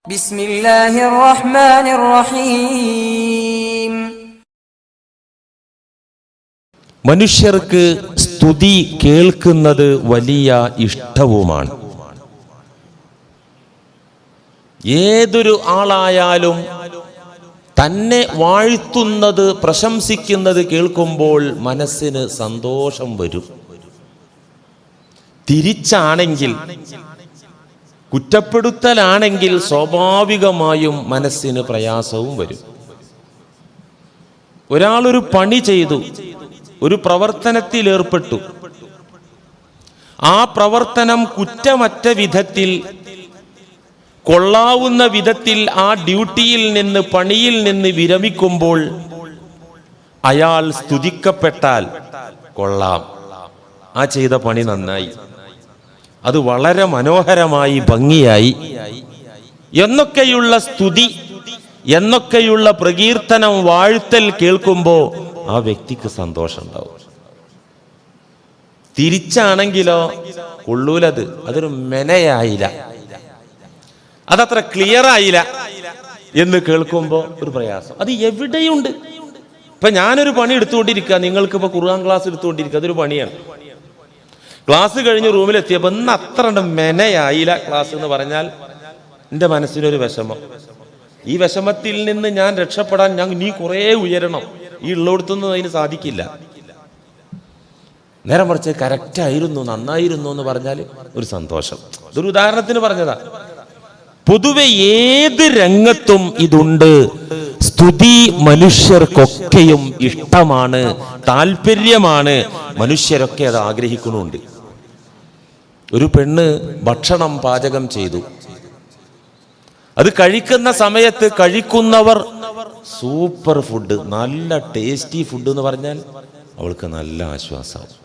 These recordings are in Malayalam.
ബിസ്മില്ലാഹിർ റഹ്മാനിർ റഹീം. മനുഷ്യർക്ക് സ്തുതി കേൾക്കുന്നത് വലിയ ഇഷ്ടവുമാണ്. ഏതൊരു ആളായാലും തന്നെ വാഴ്ത്തുന്നത്, പ്രശംസിക്കുന്നത് കേൾക്കുമ്പോൾ മനസ്സിന് സന്തോഷം വരും. തിരിച്ചാണെങ്കിൽ, കുറ്റപ്പെടുത്തലാണെങ്കിൽ സ്വാഭാവികമായും മനസ്സിന് പ്രയാസവും വരും. ഒരാളൊരു പണി ചെയ്തു, ഒരു പ്രവർത്തനത്തിൽ ഏർപ്പെട്ടു. ആ പ്രവർത്തനം കുറ്റമറ്റ വിധത്തിൽ, കൊള്ളാവുന്ന വിധത്തിൽ ആ ഡ്യൂട്ടിയിൽ നിന്ന്, പണിയിൽ നിന്ന് വിരമിക്കുമ്പോൾ അയാൾ സ്തുതിക്കപ്പെട്ടാൽ കൊള്ളാം, ആ ചെയ്ത പണി നന്നായി, അത് വളരെ മനോഹരമായി, ഭംഗിയായി എന്നൊക്കെയുള്ള സ്തുതി, എന്നൊക്കെയുള്ള പ്രകീർത്തനം, വാഴ്ത്തൽ കേൾക്കുമ്പോൾ ആ വ്യക്തിക്ക് സന്തോഷം ഉണ്ടാവും. തിരിച്ചാണെങ്കിലോ കൊള്ളൂലത്, അതൊരു മെനയായില്ല, അതത്ര ക്ലിയർ ആയില്ല എന്ന് കേൾക്കുമ്പോൾ ഒരു പ്രയാസം. അത് എവിടെയുണ്ട്. ഇപ്പൊ ഞാനൊരു പണി എടുത്തുകൊണ്ടിരിക്കുക, നിങ്ങൾക്ക് ഇപ്പൊ ഖുർആൻ ക്ലാസ് എടുത്തുകൊണ്ടിരിക്കുക, അതൊരു പണിയാണ്. ക്ലാസ് കഴിഞ്ഞ് റൂമിലെത്തിയപ്പോൾ ഇന്ന് അത്ര മെനയായില്ല ക്ലാസ് എന്ന് പറഞ്ഞാൽ എൻ്റെ മനസ്സിനൊരു വിഷമം. ഈ വിഷമത്തിൽ നിന്ന് ഞാൻ രക്ഷപ്പെടാൻ നീ കുറേ ഉയരണം. ഈ ഉള്ളിടത്തൊന്നും അതിന് സാധിക്കില്ല. നേരെ മറിച്ച് കറക്റ്റായിരുന്നു, നന്നായിരുന്നു എന്ന് പറഞ്ഞാൽ ഒരു സന്തോഷം. ഇതൊരു ഉദാഹരണത്തിന് പറഞ്ഞതാ. പൊതുവെ ഏത് രംഗത്തും ഇതുണ്ട്. സ്തുതി മനുഷ്യർക്കൊക്കെയും ഇഷ്ടമാണ്, താല്പര്യമാണ്. മനുഷ്യരൊക്കെ അത് ആഗ്രഹിക്കുന്നുണ്ട്. ഒരു പെണ്ണ് ഭക്ഷണം പാചകം ചെയ്തു. അത് കഴിക്കുന്ന സമയത്ത് കഴിക്കുന്നവർ സൂപ്പർ ഫുഡ്, നല്ല ടേസ്റ്റി ഫുഡ് എന്ന് പറഞ്ഞാൽ അവൾക്ക് നല്ല ആശ്വാസമാവും.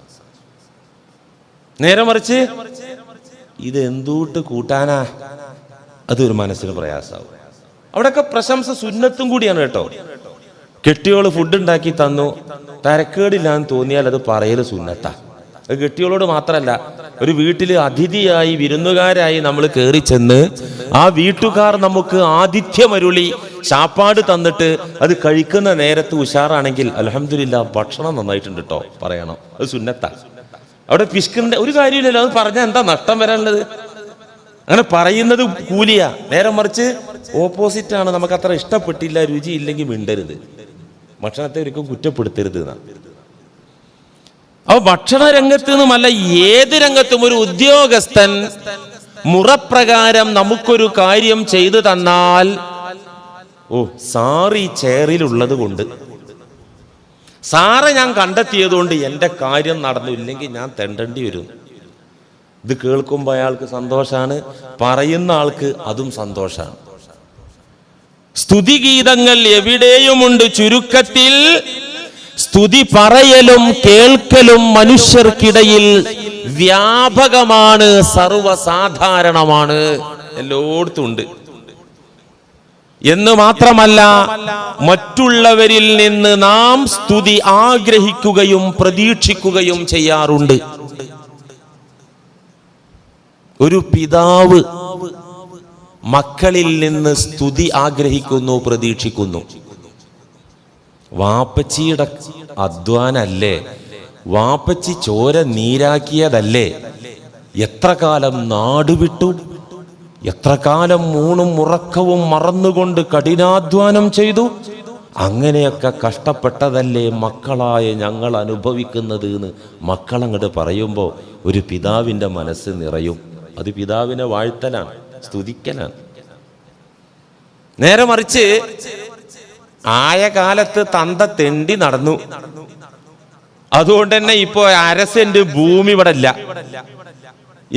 നേരെ മറിച്ച് ഇത് എന്തൂട്ട് കൂട്ടാനാ, അതൊരു മനസ്സിന് പ്രയാസമാവും. അവിടെയൊക്കെ പ്രശംസ സുന്നത്തും കൂടിയാണ് കേട്ടോ. കെട്ടിയോള് ഫുഡ് ഉണ്ടാക്കി തന്നു, തരക്കേടില്ലാന്ന് തോന്നിയാൽ അത് പറയല് സുന്നത്താ. അത് കെട്ടിയോളോട് മാത്രമല്ല, ഒരു വീട്ടിൽ അതിഥിയായി, വിരുന്നുകാരായി നമ്മൾ കയറി ചെന്ന് ആ വീട്ടുകാർ നമുക്ക് ആതിഥ്യമരുളി ചാപ്പാട് തന്നിട്ട് അത് കഴിക്കുന്ന നേരത്ത് ഉഷാറാണെങ്കിൽ അൽഹംദുലില്ലാ, ഭക്ഷണം നന്നായിട്ടുണ്ട് കേട്ടോ പറയണം, അത് സുന്നത്താ. അവിടെ പിശുക്കിന്റെ ഒരു കാര്യമില്ലല്ലോ. അത് പറഞ്ഞാൽ എന്താ നഷ്ടം വരാനുള്ളത്? അങ്ങനെ പറയുന്നത് കൂലിയാ. നേരെ മറിച്ച് ഓപ്പോസിറ്റ് ആണ്. നമുക്ക് അത്ര ഇഷ്ടപ്പെട്ടില്ല, രുചി ഇല്ലെങ്കിൽ മിണ്ടരുത്, ഭക്ഷണത്തെ ഒരിക്കലും കുറ്റപ്പെടുത്തരുത് എന്നാണ്. അപ്പൊ ഭക്ഷണ രംഗത്ത് നിന്നുമല്ല, ഏത് രംഗത്തും ഒരു ഉദ്യോഗസ്ഥൻ മുറപ്രകാരം നമുക്കൊരു കാര്യം ചെയ്തു തന്നാൽ, സാറ് ഈ ചെയറിലുള്ളത് കൊണ്ട്, സാറ് ഞാൻ കണ്ടെത്തിയത് കൊണ്ട് എൻ്റെ കാര്യം നടന്നു, ഇല്ലെങ്കിൽ ഞാൻ തെണ്ടേണ്ടി വരും. ഇത് കേൾക്കുമ്പോൾ അയാൾക്ക് സന്തോഷാണ്, പറയുന്ന ആൾക്ക് അതും സന്തോഷാണ്. സ്തുതിഗീതങ്ങൾ എവിടെയുമുണ്ട്. ചുരുക്കത്തിൽ സ്തുതി പറയലും കേൾക്കലും മനുഷ്യർക്കിടയിൽ വ്യാപകമാണ്, സർവസാധാരണമാണ്, എല്ലായിടത്തും ഉണ്ട്. എന്ന് മാത്രമല്ല, മറ്റുള്ളവരിൽ നിന്ന് നാം സ്തുതി ആഗ്രഹിക്കുകയും പ്രതീക്ഷിക്കുകയും ചെയ്യാറുണ്ട്. ഒരു പിതാവ് മക്കളിൽ നിന്ന് സ്തുതി ആഗ്രഹിക്കുന്നു, പ്രതീക്ഷിക്കുന്നു. വാപ്പച്ചിയുടെ അധ്വാനല്ലേ, വാപ്പച്ചി ചോര നീരാക്കിയതല്ലേ, എത്ര കാലം നാടുവിട്ടു, എത്ര കാലം ഊണും ഉറക്കവും മറന്നുകൊണ്ട് കഠിനാധ്വാനം ചെയ്തു, അങ്ങനെയൊക്കെ കഷ്ടപ്പെട്ടതല്ലേ മക്കളായ ഞങ്ങൾ അനുഭവിക്കുന്നത് എന്ന് മക്കളങ്ങോട്ട് പറയുമ്പോൾ ഒരു പിതാവിൻ്റെ മനസ്സ് നിറയും. അത് പിതാവിനെ വാഴ്ത്തലാണ്, സ്തുതിക്കലാണ്. നേരെ മറിച്ച് ആയ കാലത്ത് തന്ത തെണ്ടി നടന്നു, അതുകൊണ്ട് തന്നെ ഇപ്പോ 1/2 സെന്റ് ഭൂമി ഇവിടെ ഇല്ല.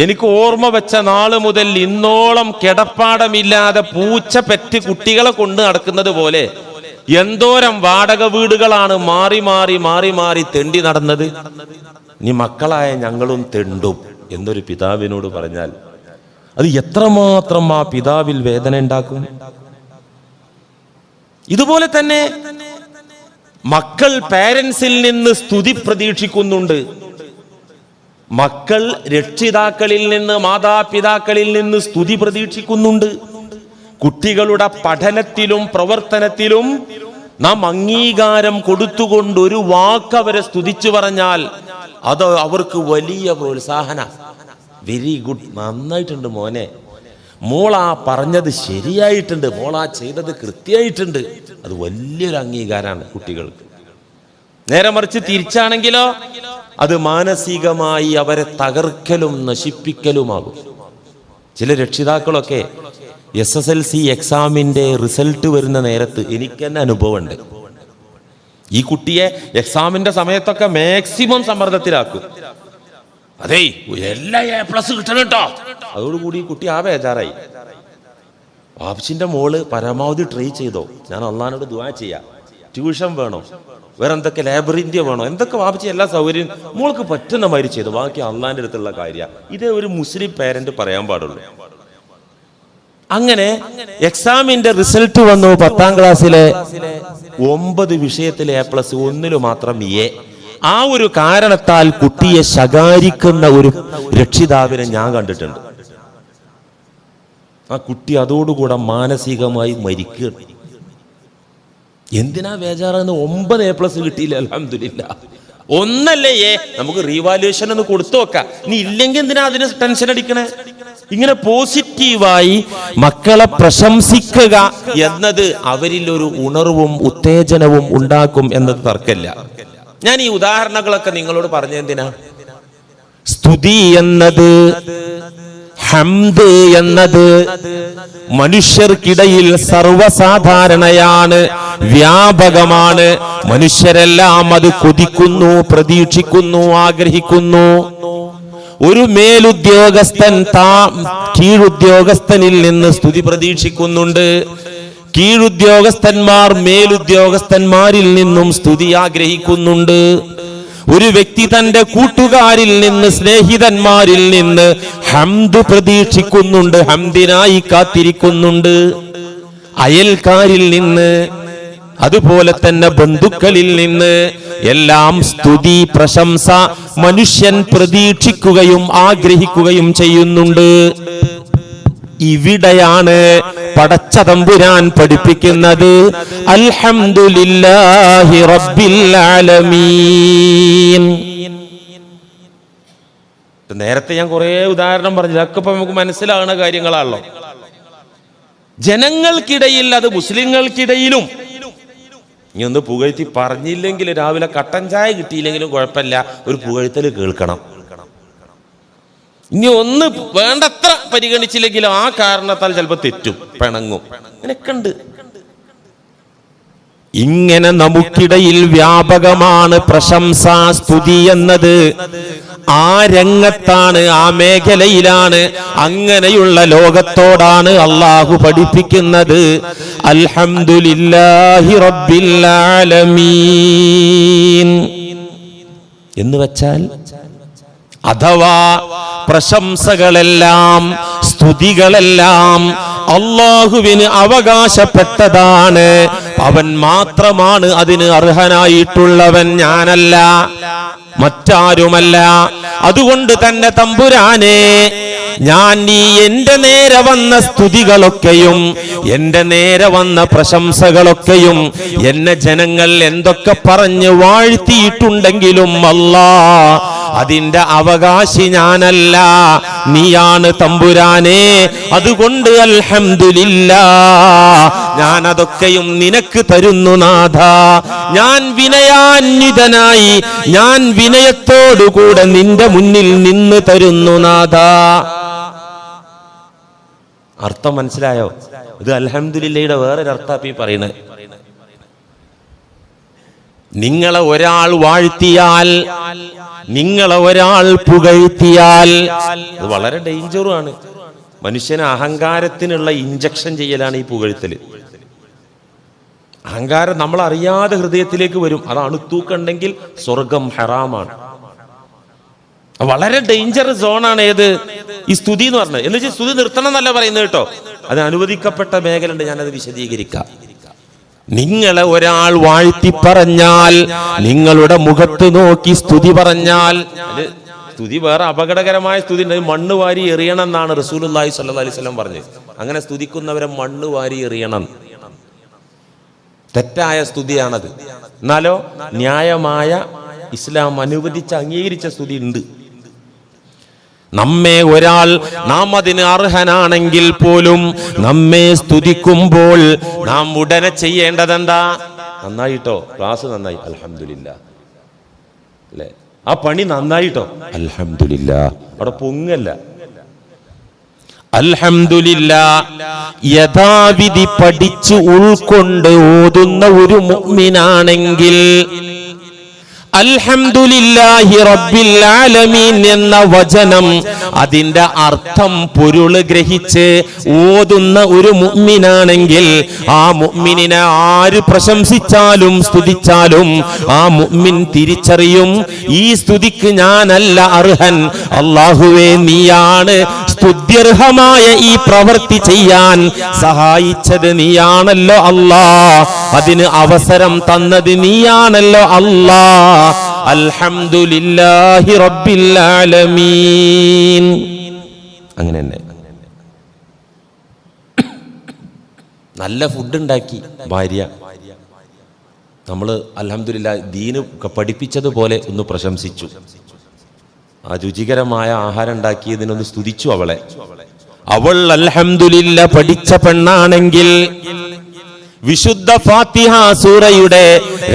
എനിക്ക് ഓർമ്മ വെച്ച നാള് മുതൽ ഇന്നോളം കിടപ്പാടമില്ലാതെ പൂച്ച പെറ്റ് കുട്ടികളെ കൊണ്ട് നടക്കുന്നത് പോലെ എന്തോരം വാടക വീടുകളാണ് മാറി മാറി മാറി മാറി തെണ്ടി നടന്നത്. നീ മക്കളായ ഞങ്ങളും തെണ്ടും എന്നൊരു പിതാവിനോട് പറഞ്ഞാൽ അത് എത്രമാത്രം ആ പിതാവിൽ വേദന ഉണ്ടാക്കും. ഇതുപോലെ തന്നെ മക്കൾ പേരൻസിൽ നിന്ന് സ്തുതി പ്രതീക്ഷിക്കുന്നുണ്ട്. മക്കൾ രക്ഷിതാക്കളിൽ നിന്ന്, മാതാപിതാക്കളിൽ നിന്ന് സ്തുതി പ്രതീക്ഷിക്കുന്നുണ്ട്. കുട്ടികളുടെ പഠനത്തിലും പ്രവർത്തനത്തിലും നാം അംഗീകാരം കൊടുത്തുകൊണ്ട് ഒരു വാക്ക് അവരെ സ്തുതിച്ചു പറഞ്ഞാൽ അത് അവർക്ക് വലിയ പ്രോത്സാഹന. വെരി ഗുഡ്, നന്നായിട്ടുണ്ട് മോനെ, മോളാ പറഞ്ഞത് ശരിയായിട്ടുണ്ട്, മോളാ ചെയ്തത് കൃത്യമായിട്ടുണ്ട്. അത് വലിയൊരു അംഗീകാരമാണ് കുട്ടികൾക്ക്. നേരെ മറിച്ച് തിരിച്ചാണെങ്കിലോ അത് മാനസികമായി അവരെ തകർക്കലും നശിപ്പിക്കലുമാകും. ചില രക്ഷിതാക്കളൊക്കെ SSLC എക്സാമിന്റെ റിസൾട്ട് വരുന്ന നേരത്ത് എനിക്ക് തന്നെ അനുഭവമുണ്ട്. ഈ കുട്ടിയെ എക്സാമിന്റെ സമയത്തൊക്കെ മാക്സിമം സമ്മർദ്ദത്തിലാക്കും. അതേ എല്ലാ A+ കിട്ടണം കേട്ടോ. അതോടുകൂടി ഈ കുട്ടി ബേജാറായി. വാപ്സിന്റെ മോള് പരമാവധി ട്രൈ ചെയ്തോ, ഞാൻ അള്ളാഹിനോട് ദുആ ചെയ്യാം, ട്യൂഷൻ വേണോ, വേറെ എന്തൊക്കെ ലൈബ്രറിന്റെ വേണോ, എന്തൊക്കെ വാപ്പിച്ച് എല്ലാ സൗകര്യം മോൾക്ക് പറ്റുന്ന മാതിരി ചെയ്തു, ബാക്കി അള്ളാഹിന്റെ അടുത്തുള്ള കാര്യം. ഇതേ ഒരു മുസ്ലിം പേരന്റ് പറയാൻ പാടുള്ളൂ. അങ്ങനെ എക്സാമിന്റെ റിസൾട്ട് വന്നു. 10ാം ക്ലാസ്സിലെ 9 വിഷയത്തിലെ A+, 1 മാത്രം A. ആ ഒരു കാരണത്താൽ കുട്ടിയെ ശകാരിക്കുന്ന ഒരു രക്ഷിതാവിനെ ഞാൻ കണ്ടിട്ടുണ്ട്. ആ കുട്ടി അതോടുകൂടെ മാനസികമായി മരിക്കുകയാണ്. എന്തിനാ ബേജാറാന്ന്? 9 A+ കിട്ടിയില്ല, അൽഹംദുലില്ലാഹ്. 1 A, നമുക്ക് റീവാലുവേഷൻ ഒന്ന് കൊടുത്തു നോക്കാം. നീ ഇല്ലെങ്കിൽ എന്തിനാ അതിന് ടെൻഷൻ അടിക്കണേ? ഇങ്ങനെ പോസിറ്റീവായി മക്കളെ പ്രശംസിക്കുക എന്നത് അവരിൽ ഒരു ഉണർവും ഉത്തേജനവും ഉണ്ടാക്കും എന്നത് തർക്കമില്ല. ഞാൻ ഈ ഉദാഹരണങ്ങളൊക്കെ നിങ്ങളോട് പറഞ്ഞെന്തിനാ? സ്തുതി എന്നത്, ഹംദ് എന്നത് മനുഷ്യർക്കിടയിൽ സർവസാധാരണയാണ്, വ്യാപകമാണ്. മനുഷ്യരെല്ലാം അത് കൊതിക്കുന്നു, പ്രതീക്ഷിക്കുന്നു, ആഗ്രഹിക്കുന്നു. ഒരു മേലുദ്യോഗസ്ഥൻ കീഴുദ്യോഗസ്ഥനിൽ നിന്ന് സ്തുതി പ്രതീക്ഷിക്കുന്നുണ്ട്. കീഴുദ്യോഗസ്ഥന്മാർ മേലുദ്യോഗസ്ഥന്മാരിൽ നിന്നും സ്തുതി ആഗ്രഹിക്കുന്നുണ്ട്. ഒരു വ്യക്തി തന്റെ കൂട്ടുകാരിൽ നിന്ന്, സ്നേഹിതന്മാരിൽ നിന്ന് ഹംദ് പ്രതീക്ഷിക്കുന്നുണ്ട്, ഹംദിനായി കാത്തിരിക്കുന്നുണ്ട്. അയൽക്കാരിൽ നിന്ന്, അതുപോലെ തന്നെ ബന്ധുക്കളിൽ നിന്ന് എല്ലാം സ്തുതി, പ്രശംസ മനുഷ്യൻ പ്രതീക്ഷിക്കുകയും ആഗ്രഹിക്കുകയും ചെയ്യുന്നുണ്ട്. ഇവിടെയാണ് പടച്ച തമ്പുരാൻ പഠിപ്പിക്കുന്നത് അൽഹംദുലില്ലാഹി റബ്ബിൽ ആലമീൻ. നേരത്തെ ഞാൻ കുറെ ഉദാഹരണം പറഞ്ഞു, അതൊക്കെ ഇപ്പൊ നമുക്ക് മനസ്സിലാകുന്ന കാര്യങ്ങളാണല്ലോ. ജനങ്ങൾക്കിടയിൽ, അത് മുസ്ലിങ്ങൾക്കിടയിലും ഇനി ഒന്ന് പുകഴ്ത്തി പറഞ്ഞില്ലെങ്കിൽ, രാവിലെ കട്ടൻ ചായ കിട്ടിയില്ലെങ്കിലും കുഴപ്പമില്ല, ഒരു പുകഴ്ത്തൽ കേൾക്കണം. ഇനി ഒന്ന് വേണ്ടത്ര പരിഗണിച്ചില്ലെങ്കിലും ആ കാരണത്താൽ ചിലപ്പോൾ തെറ്റും, പിണങ്ങും. അങ്ങനെയൊക്കെ ഉണ്ട്. ഇങ്ങനെ നമുക്കിടയിൽ വ്യാപകമാണ് പ്രശംസ, സ്തുതി എന്നത്. ആ രംഗത്താണ്, ആ മേഖലയിലാണ്, അങ്ങനെയുള്ള ലോകത്തോടാണ് അള്ളാഹു പഠിപ്പിക്കുന്നത് അൽഹംദുലില്ലാഹി റബ്ബിൽ ആലമീൻ എന്ന് വെച്ചാൽ, അഥവാ പ്രശംസകളെല്ലാം, സ്തുതികളെല്ലാം അള്ളാഹുവിന് അവകാശപ്പെട്ടതാണ്. അവൻ മാത്രമാണ് അതിന് അർഹനായിട്ടുള്ളവൻ, ഞാനല്ല, മറ്റാരുമല്ല. അതുകൊണ്ട് തന്നെ തമ്പുരാനെ, ഞാൻ നീ എന്റെ നേരെ വന്ന സ്തുതികളൊക്കെയും എന്റെ നേരെ വന്ന പ്രശംസകളൊക്കെയും എന്നെ ജനങ്ങൾ എന്തൊക്കെ പറഞ്ഞ് വാഴ്ത്തിയിട്ടുണ്ടെങ്കിലും അല്ലാ, അതിന്റെ അവകാശി ഞാനല്ല, നീയാണ് തമ്പുരാനെ. അതുകൊണ്ട് അൽഹംദുലില്ലാഹ്, ഞാൻ അതൊക്കെയും നിനക്ക് തരുന്നു നാഥ. ഞാൻ വിനയാന്വിതനായി, ഞാൻ വിനയത്തോടുകൂടെ നിന്റെ മുന്നിൽ നിന്ന് തരുന്നു നാഥ. അർത്ഥം മനസ്സിലായോ? ഇത് അൽഹംദുലില്ലയുടെ വേറൊരർത്ഥം ഈ പറയുന്നത്. നിങ്ങളെ ഒരാൾ വാഴ്ത്തിയാൽ, നിങ്ങളെ ഒരാൾ പുകഴ്ത്തിയാൽ അത് വളരെ ഡേഞ്ചറുമാണ്. മനുഷ്യന് അഹങ്കാരത്തിനുള്ള ഇഞ്ചക്ഷൻ ചെയ്യലാണ് ഈ പുകഴ്ത്തല്. അഹങ്കാരം നമ്മൾ അറിയാതെ ഹൃദയത്തിലേക്ക് വരും. അത് അണുത്തൂക്കുണ്ടെങ്കിൽ സ്വർഗം ഹറാമാണ്. വളരെ ഡേഞ്ചറസ് സോണാണ് ഏത്? ഈ സ്തുതി എന്ന് പറഞ്ഞത്. എന്ന് വെച്ചാൽ സ്തുതി നിർത്തണം എന്നല്ല പറയുന്നത് കേട്ടോ, അത് അനുവദിക്കപ്പെട്ട മേഖല ഉണ്ട്, ഞാനത് വിശദീകരിക്കാം. നിങ്ങളെ ഒരാൾ വാഴ്ത്തി പറഞ്ഞാൽ, നിങ്ങളുടെ മുഖത്ത് നോക്കി സ്തുതി പറഞ്ഞാൽ, സ്തുതി വേറെ അപകടകരമായ സ്തുതി ഉണ്ട്. മണ്ണ് വാരി എറിയണം എന്നാണ് റസൂലുള്ളാഹി സ്വല്ലല്ലാഹി അലൈഹി വസല്ലം പറഞ്ഞത്. അങ്ങനെ സ്തുതിക്കുന്നവരെ മണ്ണ് വാരി എറിയണം. തെറ്റായ സ്തുതിയാണത്. എന്നാലോ ന്യായമായ ഇസ്ലാം അനുവദിച്ച അംഗീകരിച്ച സ്തുതി ഉണ്ട്. നമ്മെ ഒരാൾ നാം അതിന് അർഹനാണെങ്കിൽ പോലും നമ്മെ സ്തുതിക്കുമ്പോൾ നാം ഉടനെ ചെയ്യേണ്ടതെന്താ? നന്നായിട്ടോ, ക്ലാസ് നന്നായി, അൽഹംദുലില്ലാ. അല്ലെ, ആ പണി നന്നായിട്ടോ, അൽഹംദുലില്ലാ. അവിടെ പൊങ്ങല്ല. അൽഹംദുലില്ലാ യഥാവിധി പഠിച്ച് ഉൾക്കൊണ്ട് ഓതുന്ന ഒരു മുഅ്മിനാണെങ്കിൽ അൽഹംദുലില്ലാഹി റബ്ബിൽ ആലമീൻ എന്ന വചനം അതിന്റെ അർത്ഥം പൊരുള് ഗ്രഹിച്ച് ഓതുന്ന ഒരു മുഅ്മിനാണെങ്കിൽ ആ മുഅ്മിനിനെ ആര് പ്രശംസിച്ചാലും സ്തുതിച്ചാലും ആ മുഅ്മിൻ തിരിച്ചറിയും, ഈ സ്തുതിക്ക് ഞാനല്ല അർഹൻ, അല്ലാഹുവേ നീയാണ് സ്തുത്യർഹമായ ഈ പ്രവൃത്തി ചെയ്യാൻ സഹായിച്ചത് നീയാണല്ലോ അല്ലാ, അതിന് അവസരം തന്നത് നീയാണല്ലോ അല്ലാ. അൽഹംദുലില്ലാഹി റബ്ബിൽ ആലമീൻ. അങ്ങനെ തന്നെ നല്ല ഫുഡ് ഉണ്ടാക്കി ഭാര്യ, നമ്മൾ അൽഹംദുലില്ലാഹ് ദീന് പഠിപ്പിച്ചതുപോലെ ഒന്ന് പ്രശംസിച്ചു. ആ രുചികരമായ ആഹാരം ഉണ്ടാക്കിയതിനൊന്ന് സ്തുതിച്ചു അവളെ. അവൾ അൽഹംദുലില്ലാഹ് പഠിച്ച പെണ്ണാണെങ്കിൽ, വിശുദ്ധ ഫാത്തിഹ സൂറയുടെ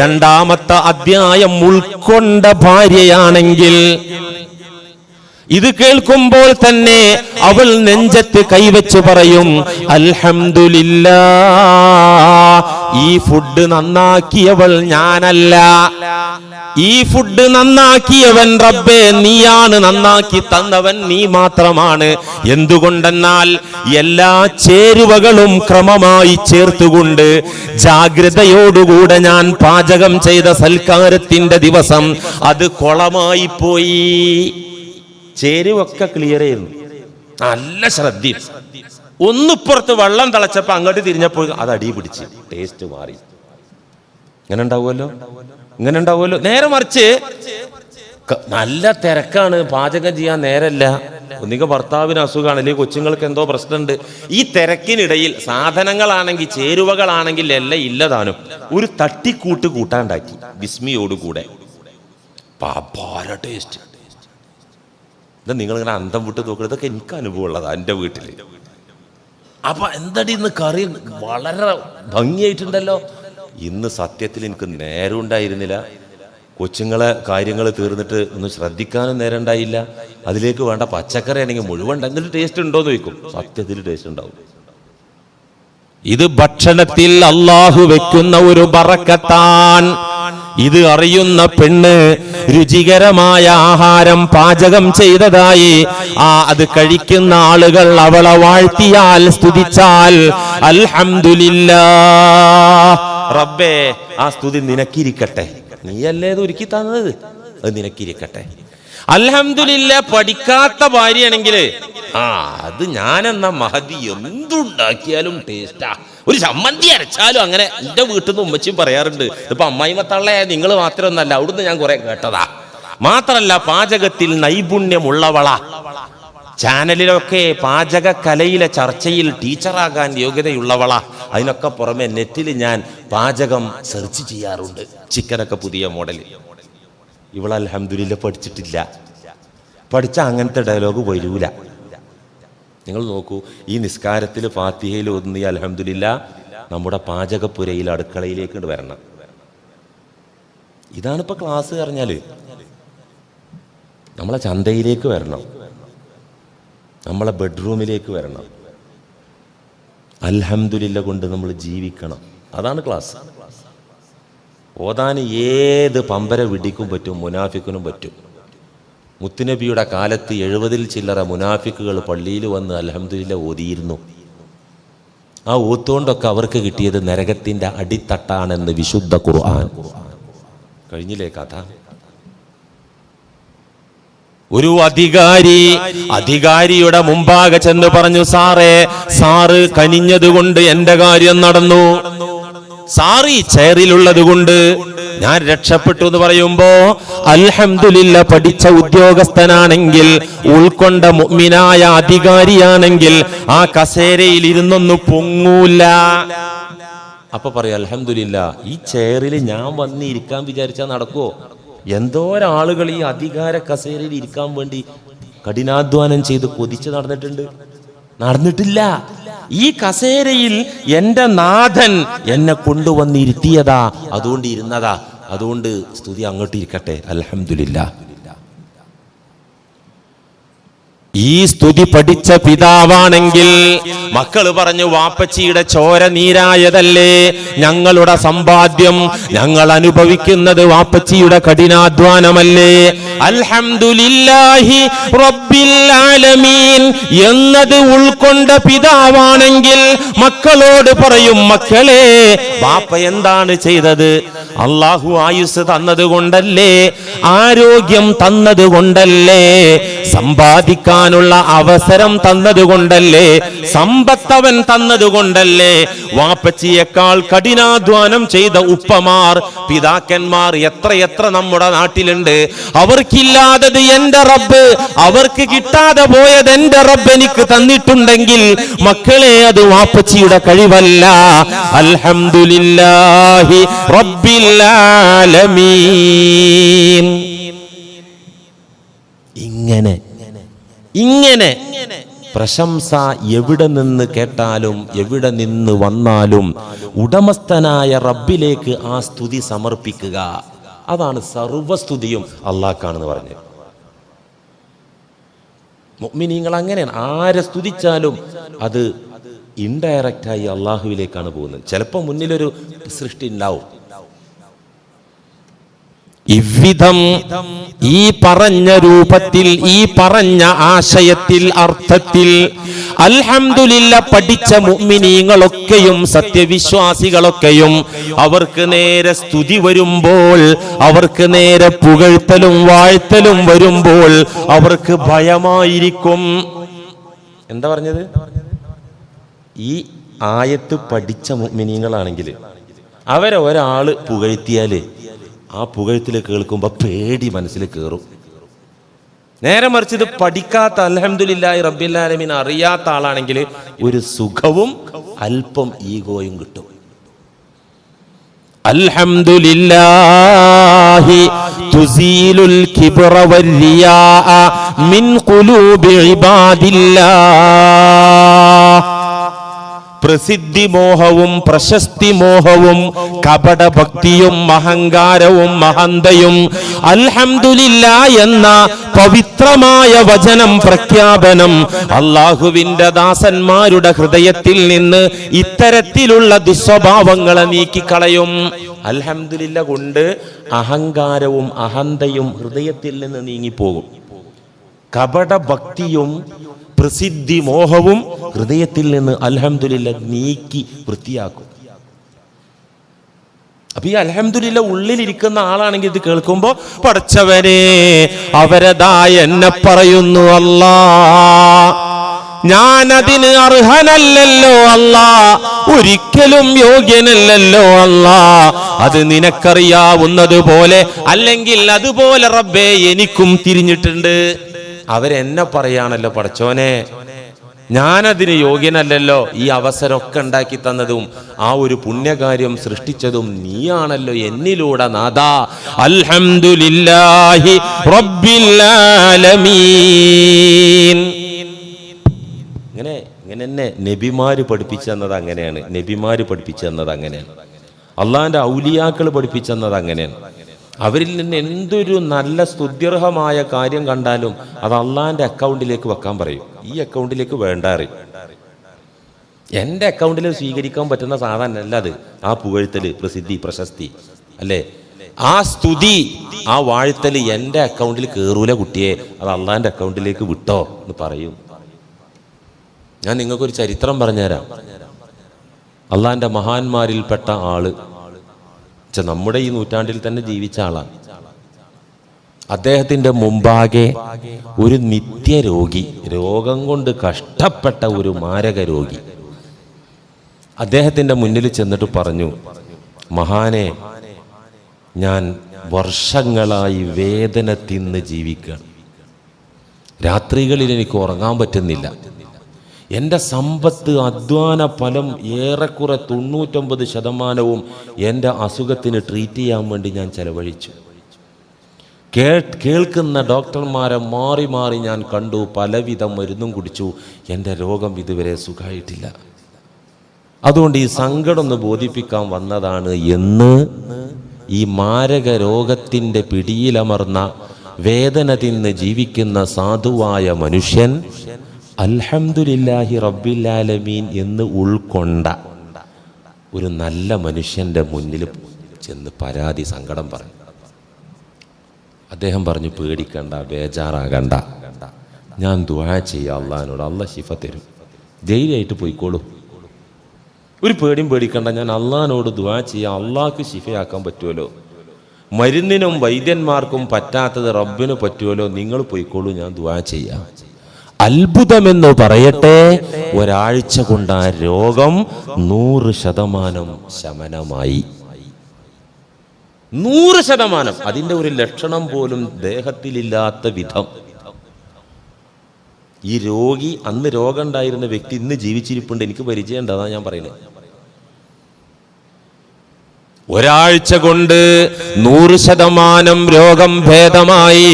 2-ാമത്തെ അധ്യായം ഉൾക്കൊണ്ട ഭാര്യയാണെങ്കിൽ, ഇത് കേൾക്കുമ്പോൾ തന്നെ അവൾ നെഞ്ചത്ത് കൈവച്ച് പറയും, അൽഹംദുലില്ലാഹ്, ഈ ഫുഡ് നന്നാക്കിയവൾ ഞാനല്ല, ഈ ഫുഡ് നന്നാക്കിയവൻ റബ്ബേ നീയാണ്, നന്നാക്കി തന്നവൻ നീ മാത്രമാണ്. എന്തുകൊണ്ടെന്നാൽ എല്ലാ ചേരുവകളും ക്രമമായി ചേർത്തുകൊണ്ട് ജാഗ്രതയോടുകൂടെ ഞാൻ പാചകം ചെയ്ത സൽക്കാരത്തിന്റെ ദിവസം അത് കൊളമായി പോയി. ചേരുവൊക്കെ ക്ലിയർ ചെയ്യുന്നു, നല്ല ശ്രദ്ധ. ഒന്നിപ്പുറത്ത് വെള്ളം തിളച്ചപ്പോ അങ്ങോട്ട് തിരിഞ്ഞപ്പോൾ അത് അടി പിടിച്ച് ടേസ്റ്റ് മാറി. ഇങ്ങനെ ഉണ്ടാവുമല്ലോ. നേരെ മറിച്ച് നല്ല തിരക്കാണ്, പാചകം ചെയ്യാൻ നേരല്ല, ഒന്നിക ഭർത്താവിന് അസുഖമാണ്, അല്ലെങ്കിൽ കൊച്ചുങ്ങൾക്ക് എന്തോ പ്രശ്നമുണ്ട്. ഈ തിരക്കിനിടയിൽ സാധനങ്ങളാണെങ്കിൽ ചേരുവകളാണെങ്കിൽ എല്ലാം ഇല്ലതാനും ഒരു തട്ടിക്കൂട്ട് കൂട്ടാണ്ടാക്കി ബിസ്മിയോടുകൂടെ. പാപ്പാര ടേസ്റ്റ്. ഇത് നിങ്ങളിങ്ങനെ അന്തം വിട്ട് നോക്കുന്നത്, ഇതൊക്കെ എനിക്ക് അനുഭവം ഉള്ളതാണ് എൻ്റെ വീട്ടിൽ. അപ്പൊ എന്തടി ഇന്ന് കറി വളരെ ഭംഗിയായിട്ടുണ്ടല്ലോ. ഇന്ന് സത്യത്തിൽ എനിക്ക് നേരം ഉണ്ടായിരുന്നില്ല, കൊച്ചുങ്ങളെ കാര്യങ്ങൾ തീർന്നിട്ട് ഒന്ന് ശ്രദ്ധിക്കാനും നേരം ഉണ്ടായില്ല. അതിലേക്ക് വേണ്ട പച്ചക്കറി ആണെങ്കിൽ മുഴുവൻ എന്നിട്ട് ടേസ്റ്റ് ഉണ്ടോന്ന് ചോദിക്കും. സത്യത്തിൽ ടേസ്റ്റ് ഉണ്ടാവും. ഇത് ഭക്ഷണത്തിൽ അല്ലാഹു വെക്കുന്ന ഒരു ബറക്കത്താൻ. ഇത് അറിയുന്ന പെണ്ണ് രുചികരമായ ആഹാരം പാചകം ചെയ്തതായി അത് കഴിക്കുന്ന ആളുകൾ അവളെ വാഴ്ത്തിയാൽ, സ്തുതിച്ചാൽ, അൽഹംദുലില്ലാഹ് റബ്ബേ ആ സ്തുതി നിനക്കിരിക്കട്ടെ, നീയല്ലേ ഇത് ഒരുക്കി തന്നത്, അത് നിനക്കിരിക്കട്ടെ. അൽഹംദുലില്ലാഹ് പഠിക്കാത്ത ഭാര്യയാണെങ്കിൽ അത് ഞാനെന്ന മഹദി എന്തുണ്ടാക്കിയാലും ടേസ്റ്റാ, ഒരു ചമ്മന്തി അരച്ചാലും അങ്ങനെ. എന്റെ വീട്ടിൽ നിന്ന് ഉമ്മച്ചിയും പറയാറുണ്ട്, ഇപ്പൊ അമ്മായിമത്തള്ളേ നിങ്ങൾ മാത്രമൊന്നല്ല, അവിടുന്ന് ഞാൻ കുറെ കേട്ടതാ. മാത്രല്ല പാചകത്തിൽ നൈപുണ്യമുള്ളവള. ചാനലിലൊക്കെ പാചക കലയിലെ ചർച്ചയിൽ ടീച്ചറാകാൻ യോഗ്യതയുള്ളവള. അതിനൊക്കെ പുറമെ നെറ്റിൽ ഞാൻ പാചകം സെർച്ച് ചെയ്യാറുണ്ട്, ചിക്കനൊക്കെ പുതിയ മോഡൽ. ഇവൾ അൽഹംദുലില്ലാഹ് പഠിച്ചിട്ടില്ല. പഠിച്ച അങ്ങനത്തെ ഡയലോഗ് വരൂല. നിങ്ങൾ നോക്കൂ, ഈ നിസ്കാരത്തിൽ ഫാത്തിഹയിൽ ഓതുന്ന അൽഹംദുലില്ലാഹ് നമ്മുടെ പാചകപ്പുരയിൽ അടുക്കളയിലേക്ക് വരണം. ഇതാണിപ്പോൾ ക്ലാസ് പറഞ്ഞാൽ. നമ്മളെ ചന്തയിലേക്ക് വരണം, നമ്മളെ ബെഡ്റൂമിലേക്ക് വരണം. അൽഹംദുലില്ലാഹ് കൊണ്ട് നമ്മൾ ജീവിക്കണം. അതാണ് ക്ലാസ്. ഓതാൻ ഏത് പമ്പര വിടിക്കും പറ്റും, മുനാഫിക്കിനും പറ്റും. മുത്തുനബിയുടെ കാലത്ത് 70-ൽ ചില്ലറ മുനാഫിക്കുകൾ പള്ളിയിൽ വന്ന് അൽഹംദുലില്ലാഹ് ഓതിയിരുന്നു. ആ ഓത്തുകൊണ്ടൊക്കെ അവർക്ക് കിട്ടിയത് നരകത്തിന്റെ അടിത്തട്ടാണെന്ന് വിശുദ്ധ ഖുർആൻ. കഴിഞ്ഞില്ലേ കഥ? ഒരു അധികാരിയുടെ മുമ്പാകെ ചെന്ന് പറഞ്ഞു, സാറ് കനിഞ്ഞതുകൊണ്ട് എന്റെ കാര്യം നടന്നു. സാറി ചെയറിലുള്ളത് കൊണ്ട് ഞാൻ രക്ഷപ്പെട്ടു എന്ന് പറയുമ്പോ അൽഹംദുലില്ലാ പഠിച്ച ഉദ്യോഗസ്ഥനാണെങ്കിൽ, ഉൾക്കൊണ്ട മുഅ്മിനായ അധികാരിയാണെങ്കിൽ ആ കസേരയിൽ ഇരുന്നൊന്നു പൊങ്ങൂല. അപ്പൊ പറയാം അൽഹംദുലില്ലാ, ഈ ചെയറിൽ ഞാൻ വന്നിരിക്കാൻ വിചാരിച്ചാൽ നടക്കുവോ? എന്തോരാളുകൾ ഈ അധികാര കസേരയിൽ ഇരിക്കാൻ വേണ്ടി കഠിനാധ്വാനം ചെയ്ത് കൊതിച്ച് നടന്നിട്ടില്ല. ഈ കസേരയിൽ എന്റെ നാഥൻ എന്നെ കൊണ്ടുവന്നിരുത്തിയതാ, അതുകൊണ്ട് ഇരുന്നതാ. അതുകൊണ്ട് സ്തുതി അങ്ങോട്ട് ഇരിക്കട്ടെ, അൽഹംദുലില്ലാ. ഈ സ്തുതി പഠിച്ച പിതാവാണെങ്കിൽ മക്കള് പറഞ്ഞു, വാപ്പച്ചിയുടെ ചോര നീരായതല്ലേ ഞങ്ങളുടെ സമ്പാദ്യം, ഞങ്ങൾ അനുഭവിക്കുന്നത് വാപ്പച്ചിയുടെ കഠിനാധ്വാനമല്ലേ. അൽഹംദുലില്ലാഹി റബ്ബിൽ ആലമീൻ എന്നത് ഉൾക്കൊണ്ട പിതാവാണെങ്കിൽ മക്കളോട് പറയും, മക്കളെ വാപ്പ എന്താണ് ചെയ്തത്? അല്ലാഹു ആയുസ് തന്നതുകൊണ്ടല്ലേ, ആരോഗ്യം തന്നതുകൊണ്ടല്ലേ, സമ്പാദിക്കാനുള്ള അവസരം തന്നതുകൊണ്ടല്ലേ, സമ്പത്തവൻ തന്നതുകൊണ്ടല്ലേ. വാപ്പച്ചിയേക്കാൾ കഠിനാധ്വാനം ചെയ്ത ഉപ്പമാർ, പിതാക്കന്മാർ എത്രയെത്ര നമ്മുടെ നാട്ടിലുണ്ട്. അവർക്കില്ലാത്തത് എന്റെ റബ്ബ്, അവർക്ക് കിട്ടാതെ പോയത് എന്റെ റബ്ബ് എനിക്ക് തന്നിട്ടുണ്ടെങ്കിൽ മക്കളെ അത് വാപ്പച്ചിയുടെ കഴിവല്ല. അൽഹംദുലില്ലാഹി റബ്ബിൽ ആലമീൻ. ഇങ്ങനെ പ്രശംസ എവിടെ നിന്ന് കേട്ടാലും എവിടെ നിന്ന് വന്നാലും ഉടമസ്ഥനായ റബ്ബിലേക്ക് ആ സ്തുതി സമർപ്പിക്കുക. അതാണ് സർവസ്തുതിയും അള്ളാഹ്ക്കാണെന്ന് പറഞ്ഞത്. മുഅ്മിനീങ്ങൾ അങ്ങനെയാണ്. ആരെ സ്തുതിച്ചാലും അത് ഇൻഡയറക്റ്റായി അള്ളാഹുവിലേക്കാണ് പോകുന്നത്. ചിലപ്പോൾ മുന്നിലൊരു സൃഷ്ടി ഉണ്ടാവും. ഇவ்விധം ഈ പറഞ്ഞ രൂപത്തിൽ, ഈ പറഞ്ഞ ആശയത്തിൽ, അർത്ഥത്തിൽ അൽഹംദുലില്ലാ പഠിച്ച മുഅ്മിനീങ്ങളൊക്കെയും സത്യവിശ്വാസികളൊക്കെയും അവർക്ക് നേരെ സ്തുതി വരുമ്പോൾ, അവർക്ക് നേരെ പുകഴ്ത്തലും വാഴ്ത്തലും വരുമ്പോൾ അവർക്ക് ഭയമായിരിക്കും. എന്താ പറഞ്ഞത്? ഈ ആയത്ത് പഠിച്ച മുഅ്മിനീങ്ങളാണെങ്കിൽ അവരെ ഒരാള് പുകഴ്ത്തിയാല് ആ പുകഴ്ത്തില് കേൾക്കുമ്പോൾ പേടി മനസ്സിൽ കയറും. നേരെ മറിച്ച് ഇത് പഠിക്കാത്ത, അൽഹംദുലില്ലാഹി റബ്ബിൽ ആലമീൻ അറിയാത്ത ആളാണെങ്കിൽ ഒരു സുഖവും അല്പം ഈഗോയും കിട്ടും. അൽഹംദുലില്ലാഹി തുസീലുൽ കിബ്റ വരിയാ മിൻ ഖുലൂബി ഇബാദില്ലാഹ്. പ്രസിദ്ധി മോഹവും പ്രശസ്തി മോഹവും കപടഭക്തിയും അഹങ്കാരവും മഹന്തയും അൽഹംദുലില്ലാ എന്ന പവിത്രമായ വചനം പ്രഖ്യാപനം അല്ലാഹുവിന്റെ ദാസന്മാരുടെ ഹൃദയത്തിൽ നിന്ന് ഇത്തരത്തിലുള്ള ദുസ്വഭാവങ്ങളെ നീക്കിക്കളയും. അൽഹംദുലില്ലാ കൊണ്ട് അഹങ്കാരവും അഹന്തയും ഹൃദയത്തിൽ നിന്ന് നീങ്ങിപ്പോകും. കപടഭക്തിയും പ്രസിദ്ധി മോഹവും ഹൃദയത്തിൽ നിന്ന് അൽഹംദുലില്ലാ നീക്കി വൃത്തിയാക്കും. അപ്പൊ ഈ അൽഹംദുലില്ലാ ഉള്ളിലിരിക്കുന്ന ആളാണെങ്കിൽ ഇത് കേൾക്കുമ്പോ, പടച്ചവനെ അവരതാ എന്നെ പറയുന്നു അല്ലാ, ഞാനതിന് അർഹനല്ലല്ലോ അല്ലാ, ഒരിക്കലും യോഗ്യനല്ലല്ലോ അല്ലാ, അത് നിനക്കറിയാവുന്നതുപോലെ അല്ലെങ്കിൽ അതുപോലെ റബ്ബേ എനിക്കും തിരിഞ്ഞിട്ടുണ്ട്. അവരെന്നെ പറയാണല്ലോ, പടച്ചോനെ ഞാനതിന് യോഗ്യനല്ലല്ലോ, ഈ അവസരമൊക്കെ ഉണ്ടാക്കി തന്നതും ആ ഒരു പുണ്യകാര്യം സൃഷ്ടിച്ചതും നീയാണല്ലോ എന്നിലൂടെ നാഥാ. അൽഹംദുലില്ലാഹി റബ്ബിൽ ആലമീൻ. ഇങ്ങനെ തന്നെ നബിമാര് പഠിപ്പിച്ചു തന്നത് അങ്ങനെയാണ്. നബിമാര് പഠിപ്പിച്ചു തന്നത് അങ്ങനെയാണ്. അള്ളാഹിന്റെ ഔലിയാക്കൾ പഠിപ്പിച്ചു തന്നത് അങ്ങനെയാണ്. അവരിൽ നിന്ന് എന്തൊരു നല്ല സ്തുത്യർഹമായ കാര്യം കണ്ടാലും അത് അള്ളാഹിന്റെ അക്കൗണ്ടിലേക്ക് വെക്കാൻ പറയും. ഈ അക്കൗണ്ടിലേക്ക് വേണ്ട അറിയും. എൻ്റെ അക്കൗണ്ടിൽ സ്വീകരിക്കാൻ പറ്റുന്ന സാധനമല്ല അത്. ആ പുകഴ്ത്തല്, പ്രസിദ്ധി, പ്രശസ്തി അല്ലേ, ആ സ്തുതി, ആ വാഴ്ത്തല് എൻ്റെ അക്കൗണ്ടിൽ കയറൂല കുട്ടിയെ, അത് അള്ളാഹിന്റെ അക്കൗണ്ടിലേക്ക് വിട്ടോ എന്ന് പറയും. ഞാൻ നിങ്ങൾക്കൊരു ചരിത്രം പറഞ്ഞുതരാം. അള്ളാഹിന്റെ മഹാന്മാരിൽപ്പെട്ട ആള്, നമ്മുടെ ഈ നൂറ്റാണ്ടിൽ തന്നെ ജീവിച്ച ആളാണ്. അദ്ദേഹത്തിന്റെ മുമ്പാകെ ഒരു നിത്യരോഗി, രോഗം കൊണ്ട് കഷ്ടപ്പെട്ട ഒരു മാരക രോഗി അദ്ദേഹത്തിന്റെ മുന്നിൽ ചെന്നിട്ട് പറഞ്ഞു, മഹാനെ, ഞാൻ വർഷങ്ങളായി വേദന തിന്ന് ജീവിക്കുകയാണ്. രാത്രികളിൽ എനിക്ക് ഉറങ്ങാൻ പറ്റുന്നില്ല. എൻ്റെ സമ്പത്ത്, അധ്വാന ഫലം ഏറെക്കുറെ 99% എൻ്റെ അസുഖത്തിന് ട്രീറ്റ് ചെയ്യാൻ വേണ്ടി ഞാൻ ചെലവഴിച്ചു. കേൾക്കുന്ന ഡോക്ടർമാരെ മാറി മാറി ഞാൻ കണ്ടു, പലവിധ മരുന്നും കുടിച്ചു. എൻ്റെ രോഗം ഇതുവരെ സുഖമായിട്ടില്ല. അതുകൊണ്ട് ഈ സങ്കടം ഒന്ന് ബോധിപ്പിക്കാൻ വന്നതാണ് എന്ന് ഈ മാരക രോഗത്തിൻ്റെ പിടിയിലമർന്ന വേദന തിന്ന് ജീവിക്കുന്ന സാധുവായ മനുഷ്യൻ അൽഹംദുലില്ലാഹി റബ്ബിൽ ആലമീൻ എന്ന് ഉൾക്കൊണ്ട ഒരു നല്ല മനുഷ്യൻ്റെ മുന്നിൽ ചെന്ന് പരാതി, സങ്കടം പറഞ്ഞു. അദ്ദേഹം പറഞ്ഞു, പേടിക്കണ്ട, ബേജാറാകണ്ട, ഞാൻ ദുആ ചെയ്യാം അള്ളാഹിനോട്, അള്ളാഹ് ശിഫ തരും, ധൈര്യമായിട്ട് പോയിക്കോളൂ, ഒരു പേടിയും പേടിക്കണ്ട, ഞാൻ അള്ളാഹിനോട് ദുആ ചെയ്യാം, അള്ളാഹ്ക്ക് ശിഫയാക്കാൻ പറ്റുമല്ലോ, മരുന്നിനും വൈദ്യന്മാർക്കും പറ്റാത്തത് റബ്ബിന് പറ്റുമല്ലോ, നിങ്ങൾ പോയിക്കോളൂ, ഞാൻ ദുആ ചെയ്യാം. അത്ഭുതമെന്ന് പറയട്ടെ, ഒരാഴ്ച കൊണ്ട് ആ രോഗം 100% ശമനമായി. 100%. അതിൻ്റെ ഒരു ലക്ഷണം പോലും ദേഹത്തിലില്ലാത്ത വിധം. ഈ രോഗി, അന്ന് രോഗം ഉണ്ടായിരുന്ന വ്യക്തി ഇന്ന് ജീവിച്ചിരിപ്പുണ്ട്, എനിക്ക് പരിചയമുണ്ട്, അതാണ് ഞാൻ പറയുന്നത്. ഒരാഴ്ച കൊണ്ട് 100% രോഗം ഭേദമായി.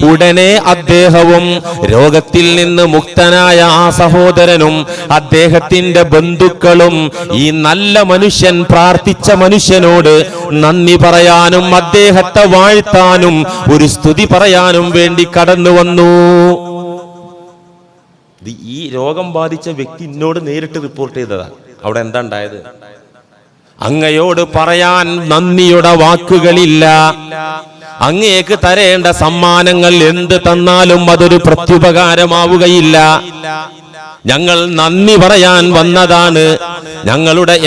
ഉടനെ അദ്ദേഹവും രോഗത്തിൽ നിന്ന് മുക്തനായ ആ സഹോദരനും അദ്ദേഹത്തിന്റെ ബന്ധുക്കളും ഈ നല്ല മനുഷ്യൻ, പ്രാർത്ഥിച്ച മനുഷ്യനോട് നന്ദി പറയാനും അദ്ദേഹത്തെ വാഴ്ത്താനും ഒരു സ്തുതി പറയാനും വേണ്ടി കടന്നു വന്നു. ഈ രോഗം ബാധിച്ച വ്യക്തി എന്നോട് നേരിട്ട് റിപ്പോർട്ട് ചെയ്തതാണ്. അവിടെ എന്താ ഉണ്ടായത്? അങ്ങയോട് പറയാൻ നന്ദിയുടെ വാക്കുകളില്ല. അങ്ങേക്ക് തരേണ്ട സമ്മാനങ്ങൾ എന്ത് തന്നാലും അതൊരു പ്രത്യുപകാരമാവുകയില്ല. ഞങ്ങൾ നന്ദി പറയാൻ വന്നതാണ്.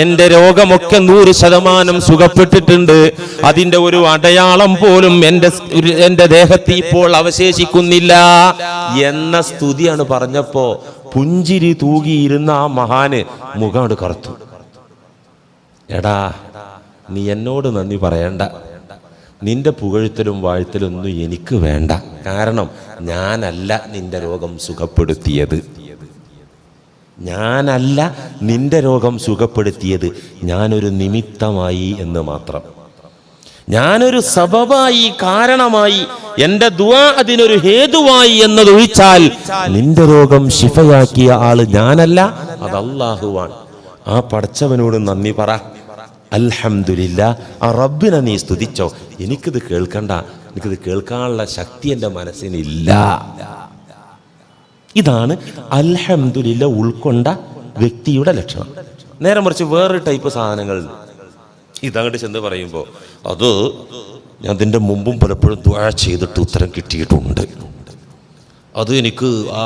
എന്റെ രോഗമൊക്കെ 100% സുഖപ്പെട്ടിട്ടുണ്ട്. അതിന്റെ ഒരു അടയാളം പോലും എന്റെ ദേഹത്ത് ഇപ്പോൾ അവശേഷിക്കുന്നില്ല എന്ന സ്തുതിയാണ് പറഞ്ഞപ്പോ പുഞ്ചിരി തൂകിയിരുന്ന ആ മഹാന് മുഖം കറുത്തു. എടാ, നീ എന്നോട് നന്ദി പറയണ്ട, നിന്റെ പുകഴ്ത്തലും വാഴ്ത്തലും ഒന്നും എനിക്ക് വേണ്ട. കാരണം ഞാനല്ല നിന്റെ രോഗം സുഖപ്പെടുത്തിയത്, ഞാനൊരു നിമിത്തമായി എന്ന് മാത്രം. ഞാനൊരു സബബായി, കാരണമായി, എന്റെ ദുആ അതിനൊരു ഹേതുവായി എന്നതൊഴിച്ചാൽ നിന്റെ രോഗം ശിഫയാക്കിയ ആള് ഞാനല്ല, അത് അല്ലാഹുവാണ്. ആ പടച്ചവനോട് നന്ദി പറ. അൽഹംദുലില്ലാ, ആ റബ്ബിനെ നീ സ്തുതിച്ചോ. എനിക്കിത് കേൾക്കണ്ട, എനിക്കിത് കേൾക്കാനുള്ള ശക്തി എൻ്റെ മനസ്സിനില്ല. ഇതാണ് അൽഹംദുലില്ലാ ഉൾക്കൊണ്ട വ്യക്തിയുടെ ലക്ഷണം. നേരെ മറിച്ച് വേറൊരു ടൈപ്പ് സാധനങ്ങൾ ഇതങ്ങോട്ട് ചെന്ന് പറയുമ്പോൾ, അത് ഞാൻ ഇതിൻ്റെ മുമ്പും പലപ്പോഴും ദുആ ചെയ്തിട്ട് ഉത്തരം കിട്ടിയിട്ടുണ്ട്, അത് എനിക്ക് ആ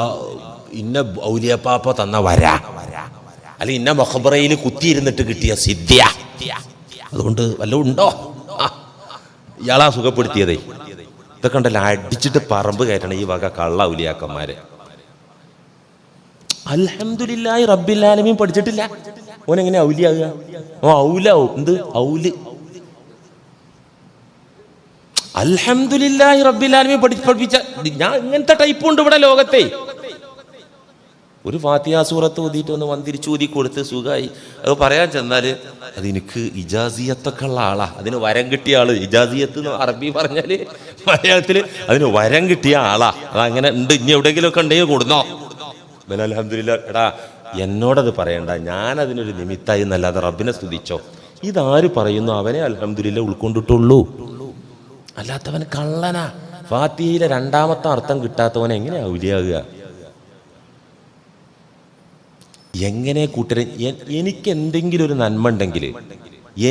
ഇന്ന ഔലിയപ്പാപ്പ തന്ന വരാ, അല്ലെങ്കിൽ ഇന്ന മഖബറയിൽ കുത്തിയിരുന്നിട്ട് കിട്ടിയ സിദ്ധ്യ, അതുകൊണ്ട് വല്ലതും ഉണ്ടോ, ഇയാളാ സുഖപ്പെടുത്തിയതേ. ഇതൊക്കെ ഉണ്ടല്ലോ അടിച്ചിട്ട് പറമ്പ് കയറ്റണം ഈ വക കള്ള ഔലിയാക്കന്മാരെ. അൽഹംദുലില്ലാഹി റബ്ബിൽ ആലമീൻ പഠിച്ചിട്ടില്ല, ഓനെങ്ങനെ ഔലിയാകുക? ഔലാവും എന്ത് ഔല്. അൽഹംദുലില്ലാഹി റബ്ബിൽ ആലമീൻ പഠിപ്പിച്ച ഞാൻ ഇങ്ങനത്തെ ടൈപ്പ് ഉണ്ട് ഇവിടെ ലോകത്തെ. ഒരു ഫാത്തിഹ സൂറത്ത് ഓതിയിട്ട് ഒന്ന് വന്തിരിച്ചു ഊതി കൊടുത്ത് സുഖമായി. അത് പറയാൻ ചെന്നാൽ അതെനിക്ക് ഇജാസിയത്തൊക്കെ ഉള്ള ആളാ, അതിന് വരം കിട്ടിയ ആള്. ഇജാസിയത്ത് എന്ന് അറബി പറഞ്ഞാല് മലയാളത്തിൽ അതിന് വരം കിട്ടിയ ആളാ. അതങ്ങനെ ഉണ്ട്. ഇനി എവിടെയെങ്കിലും ഒക്കെ ഉണ്ടെങ്കിൽ കൊടുന്നോ. അൽഹംദുലില്ലാ. എടാ, എന്നോടത് പറയണ്ട, ഞാനതിനൊരു നിമിത്തായി എന്നല്ലാതെ റബ്ബിനെ സ്തുതിച്ചോ. ഇതാര് പറയുന്നു അവനെ അൽഹംദുലില്ലാ ഉൾക്കൊണ്ടിട്ടുള്ളൂ, അല്ലാത്തവൻ കള്ളനാ. ഫാത്തിഹയിലെ 2ാമത്തെ അർത്ഥം കിട്ടാത്തവനെ എങ്ങനെ ഔലിയാകുക? എങ്ങനെ കൂട്ടരെ? എനിക്ക് എന്തെങ്കിലും ഒരു നന്മ ഉണ്ടെങ്കിൽ,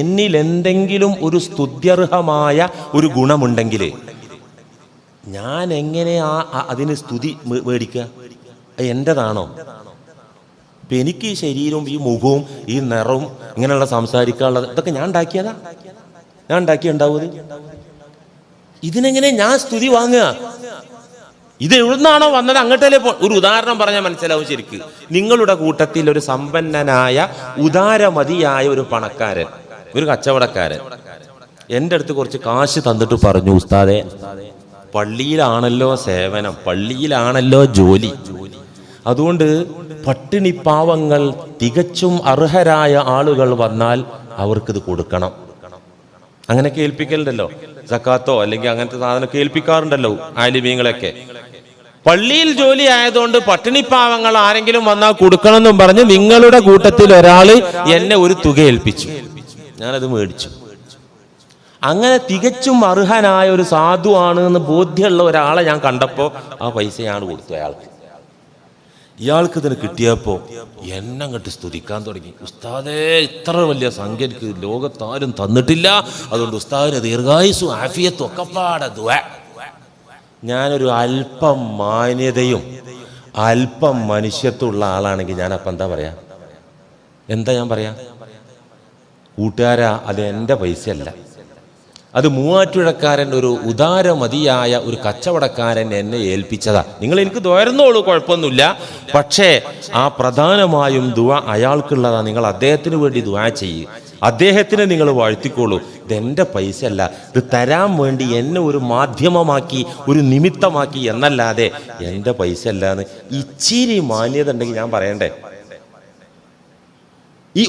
എന്നിൽ എന്തെങ്കിലും ഒരു സ്തുത്യർഹമായ ഒരു ഗുണമുണ്ടെങ്കിൽ ഞാൻ എങ്ങനെ അതിന് സ്തുതി മേടിക്കുക? എൻ്റെതാണോ? ഇപ്പം എനിക്ക് ഈ ശരീരവും ഈ മുഖവും ഈ നിറവും ഇങ്ങനെയുള്ള സംസാരിക്കാനുള്ളത് ഇതൊക്കെ ഞാൻ ഉണ്ടാക്കിയതാ? ഞാൻ ഉണ്ടാക്കിയുണ്ടാവും? ഇതിനെങ്ങനെ ഞാൻ സ്തുതി വാങ്ങുക? ഇത് എവിടുന്നാണോ വന്നത് അങ്ങോട്ടല്ലേ ഒരു ഉദാഹരണം പറഞ്ഞാൽ മനസ്സിലാവും ശരിക്ക്. നിങ്ങളുടെ കൂട്ടത്തിൽ ഒരു സമ്പന്നനായ ഉദാരമതിയായ ഒരു പണക്കാരൻ, ഒരു കച്ചവടക്കാരൻ എൻ്റെ അടുത്ത് കുറച്ച് കാശ് തന്നിട്ട് പറഞ്ഞു, ഉസ്താദേ, പള്ളിയിലാണല്ലോ സേവനം, പള്ളിയിലാണല്ലോ ജോലി, അതുകൊണ്ട് പട്ടിണി പാവങ്ങൾ തികച്ചും അർഹരായ ആളുകൾ വന്നാൽ അവർക്കിത് കൊടുക്കണം. അങ്ങനെ കേൾപ്പിക്കലുണ്ടല്ലോ, സക്കാത്തോ അല്ലെങ്കിൽ അങ്ങനത്തെ സാധനം കേൾപ്പിക്കാറുണ്ടല്ലോ ആലിമീങ്ങളൊക്കെ. പള്ളിയിൽ ജോലി ആയതുകൊണ്ട് പട്ടിണി പാവങ്ങൾ ആരെങ്കിലും വന്നാൽ കൊടുക്കണം എന്നും പറഞ്ഞ് നിങ്ങളുടെ കൂട്ടത്തിൽ ഒരാള് എന്നെ ഒരു തുക ഏൽപ്പിച്ചു, ഞാനത് മേടിച്ചു. അങ്ങനെ തികച്ചും അർഹനായ ഒരു സാധുവാണ് എന്ന് ബോധ്യമുള്ള ഒരാളെ ഞാൻ കണ്ടപ്പോൾ ആ പൈസയാണ് കൊടുത്തു അയാൾക്ക്. ഇയാൾക്ക് ഇതിന് കിട്ടിയപ്പോൾ എന്നെ അങ്ങോട്ട് സ്തുതിക്കാൻ തുടങ്ങി. ഉസ്താദേ, ഇത്ര വലിയ സംഖ്യ എനിക്ക് ലോകത്താരും തന്നിട്ടില്ല, അതുകൊണ്ട് ഉസ്താദിന് ദീർഘായുസ്സും ആഫിയത്തും ഒക്കെ പാടെ ദുആ. ഞാനൊരു അല്പം മാന്യതയും അല്പം മനുഷ്യത്വമുള്ള ആളാണെങ്കിൽ ഞാനപ്പം എന്താ ഞാൻ പറയാ, കൂട്ടുകാരാ, അത് എൻ്റെ പൈസയല്ല, അത് മൂവാറ്റുപുഴക്കാരൻ ഒരു ഉദാരമതിയായ ഒരു കച്ചവടക്കാരൻ എന്നെ ഏൽപ്പിച്ചതാ. നിങ്ങൾ എനിക്ക് ദ്വാരുന്നോളൂ, കുഴപ്പമൊന്നുമില്ല, പക്ഷേ ആ പ്രധാനമായും ദുആ അയാൾക്കുള്ളതാ. നിങ്ങൾ അദ്ദേഹത്തിന് വേണ്ടി ദുആ ചെയ്യ്, അദ്ദേഹത്തിനെ നിങ്ങൾ വാഴ്ത്തിക്കോളൂ. ഇതെൻ്റെ പൈസയല്ല, ഇത് തരാൻ വേണ്ടി എന്നെ ഒരു മാധ്യമമാക്കി ഒരു നിമിത്തമാക്കി എന്നല്ലാതെ എൻ്റെ പൈസയല്ല എന്ന് ഇച്ചിരി മാന്യത ഉണ്ടെങ്കിൽ ഞാൻ പറയണ്ടേ? ഈ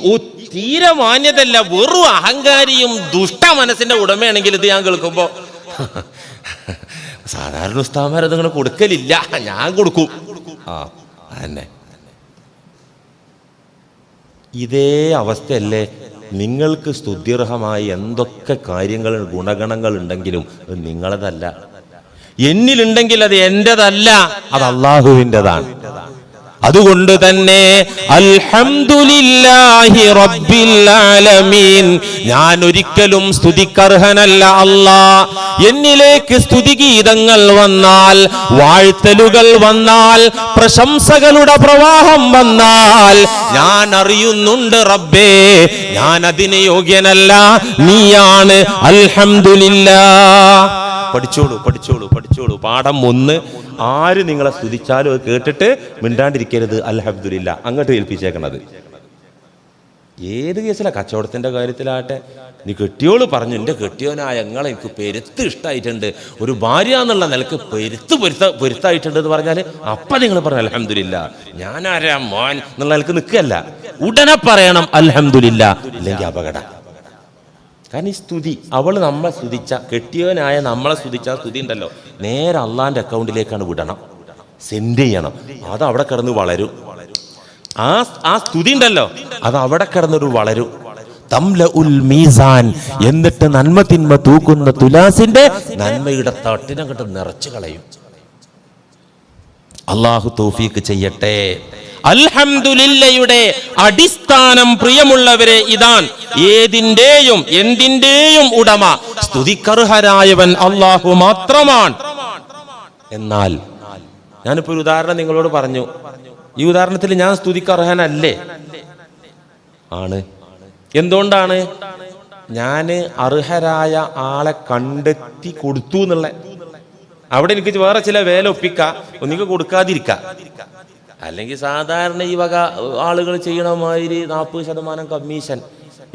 തീരെ മാന്യതല്ല, വെറും അഹങ്കാരിയും ദുഷ്ട മനസ്സിന്റെ ഉടമയാണെങ്കിൽ ഇത് ഞാൻ കേൾക്കുമ്പോ സാധാരണ ഉസ്താദന്മാരതിങ്ങനെ കൊടുക്കലില്ല, ഞാൻ കൊടുക്കും. അതന്നെ, ഇതേ അവസ്ഥയല്ലേ നിങ്ങൾക്ക് സ്തുത്യർഹമായി എന്തൊക്കെ കാര്യങ്ങൾ ഗുണഗണങ്ങൾ ഉണ്ടെങ്കിലും അത് നിങ്ങളതല്ല. എന്നിലുണ്ടെങ്കിൽ അത് എന്റേതല്ല, അത് അള്ളാഹുവിൻ്റെതാണ്. അതുകൊണ്ട് തന്നെ അൽഹംദുലില്ലാഹി റബ്ബിൽ ആലമീൻ, ഞാൻ ഒരിക്കലും സ്തുതിക്കർഹനല്ല അല്ലാ. എന്നിലേക്ക് സ്തുതിഗീതങ്ങൾ വന്നാൽ, വാഴ്ത്തലുകൾ വന്നാൽ, പ്രശംസകളുടെ പ്രവാഹം വന്നാൽ ഞാൻ അറിയുന്നുണ്ട് റബ്ബേ, ഞാൻ അതിന് യോഗ്യനല്ല, നീയാണ്. അൽഹംദുലില്ലാഹ്. പഠിച്ചോളൂ. പാഠം 1, ആര് നിങ്ങളെ സ്തുതിച്ചാലും അത് കേട്ടിട്ട് മിണ്ടാണ്ടിരിക്കരുത്. അൽഹംദുലില്ലാഹ് അങ്ങോട്ട് ഏൽപ്പിച്ചേക്കണത്. ഏത് കേസിലാ, കച്ചവടത്തിന്റെ കാര്യത്തിലാട്ടെ, നീ കെട്ടിയോള് പറഞ്ഞു, എൻ്റെ കെട്ടിയോനായ ഞങ്ങളെ എനിക്ക് പെരുത്ത് ഇഷ്ടമായിട്ടുണ്ട്, ഒരു ഭാര്യ എന്നുള്ള നിലക്ക് പെരുത്തായിട്ടുണ്ട് എന്ന് പറഞ്ഞാൽ അപ്പം നിങ്ങൾ പറഞ്ഞു അൽഹംദുലില്ലാഹ്, ഞാനാരാ മോൻ എന്നുള്ള നിലക്ക് നിൽക്കുകയല്ല, ഉടനെ പറയണം അൽഹംദുലില്ലാഹ്, ഇല്ലെങ്കിൽ അപകടം. കാരണം ഈ സ്തുതി, അവൾ നമ്മളെ സ്തുതിച്ച, കെട്ടിയവനായ നമ്മളെ സ്തുതിച്ച സ്തുതി ഉണ്ടല്ലോ, നേരെ അള്ളാന്റെ അക്കൗണ്ടിലേക്കാണ് വിടണം, സെൻഡ് ചെയ്യണം. അത് അവിടെ കിടന്ന് വളരും. ആ സ്തുതി ഉണ്ടല്ലോ, അത് അവിടെ കിടന്നൊരു വളരും. തംലഉൽ മീസാൻ, എന്നിട്ട് നന്മ തിന്മ തൂക്കുന്ന തുലാസിന്റെ നന്മയുടെ തട്ടിനങ്ങോട്ട് നിറച്ചു കളയും. അള്ളാഹു തൗഫീഖ് ചെയ്യട്ടെ. അൽഹംദുലില്ലയുടെ അടിസ്ഥാനം പ്രിയമുള്ളവരെ ഇതാണ്. ഏതിന്റെയും എന്തിന്റെയും ഉടമ സ്തുതിക്കർഹരായവൻ അള്ളാഹു മാത്രമാണ്. എന്നാൽ ഞാനിപ്പോ ഒരു ഉദാഹരണം നിങ്ങളോട് പറഞ്ഞു. ഈ ഉദാഹരണത്തിൽ ഞാൻ സ്തുതിക്കർഹനല്ലേ? ആണ്. എന്തുകൊണ്ടാണ്? ഞാന് അർഹരായ ആളെ കണ്ടെത്തി കൊടുത്തു എന്നുള്ള, അവിടെ എനിക്ക് വേറെ ചില വേല ഒപ്പിക്കാം, ഒന്നിക്ക് കൊടുക്കാതിരിക്കാം. അല്ലെങ്കിൽ സാധാരണ ഈ വക ആളുകൾ ചെയ്യണ മാതിരി 40% കമ്മീഷൻ,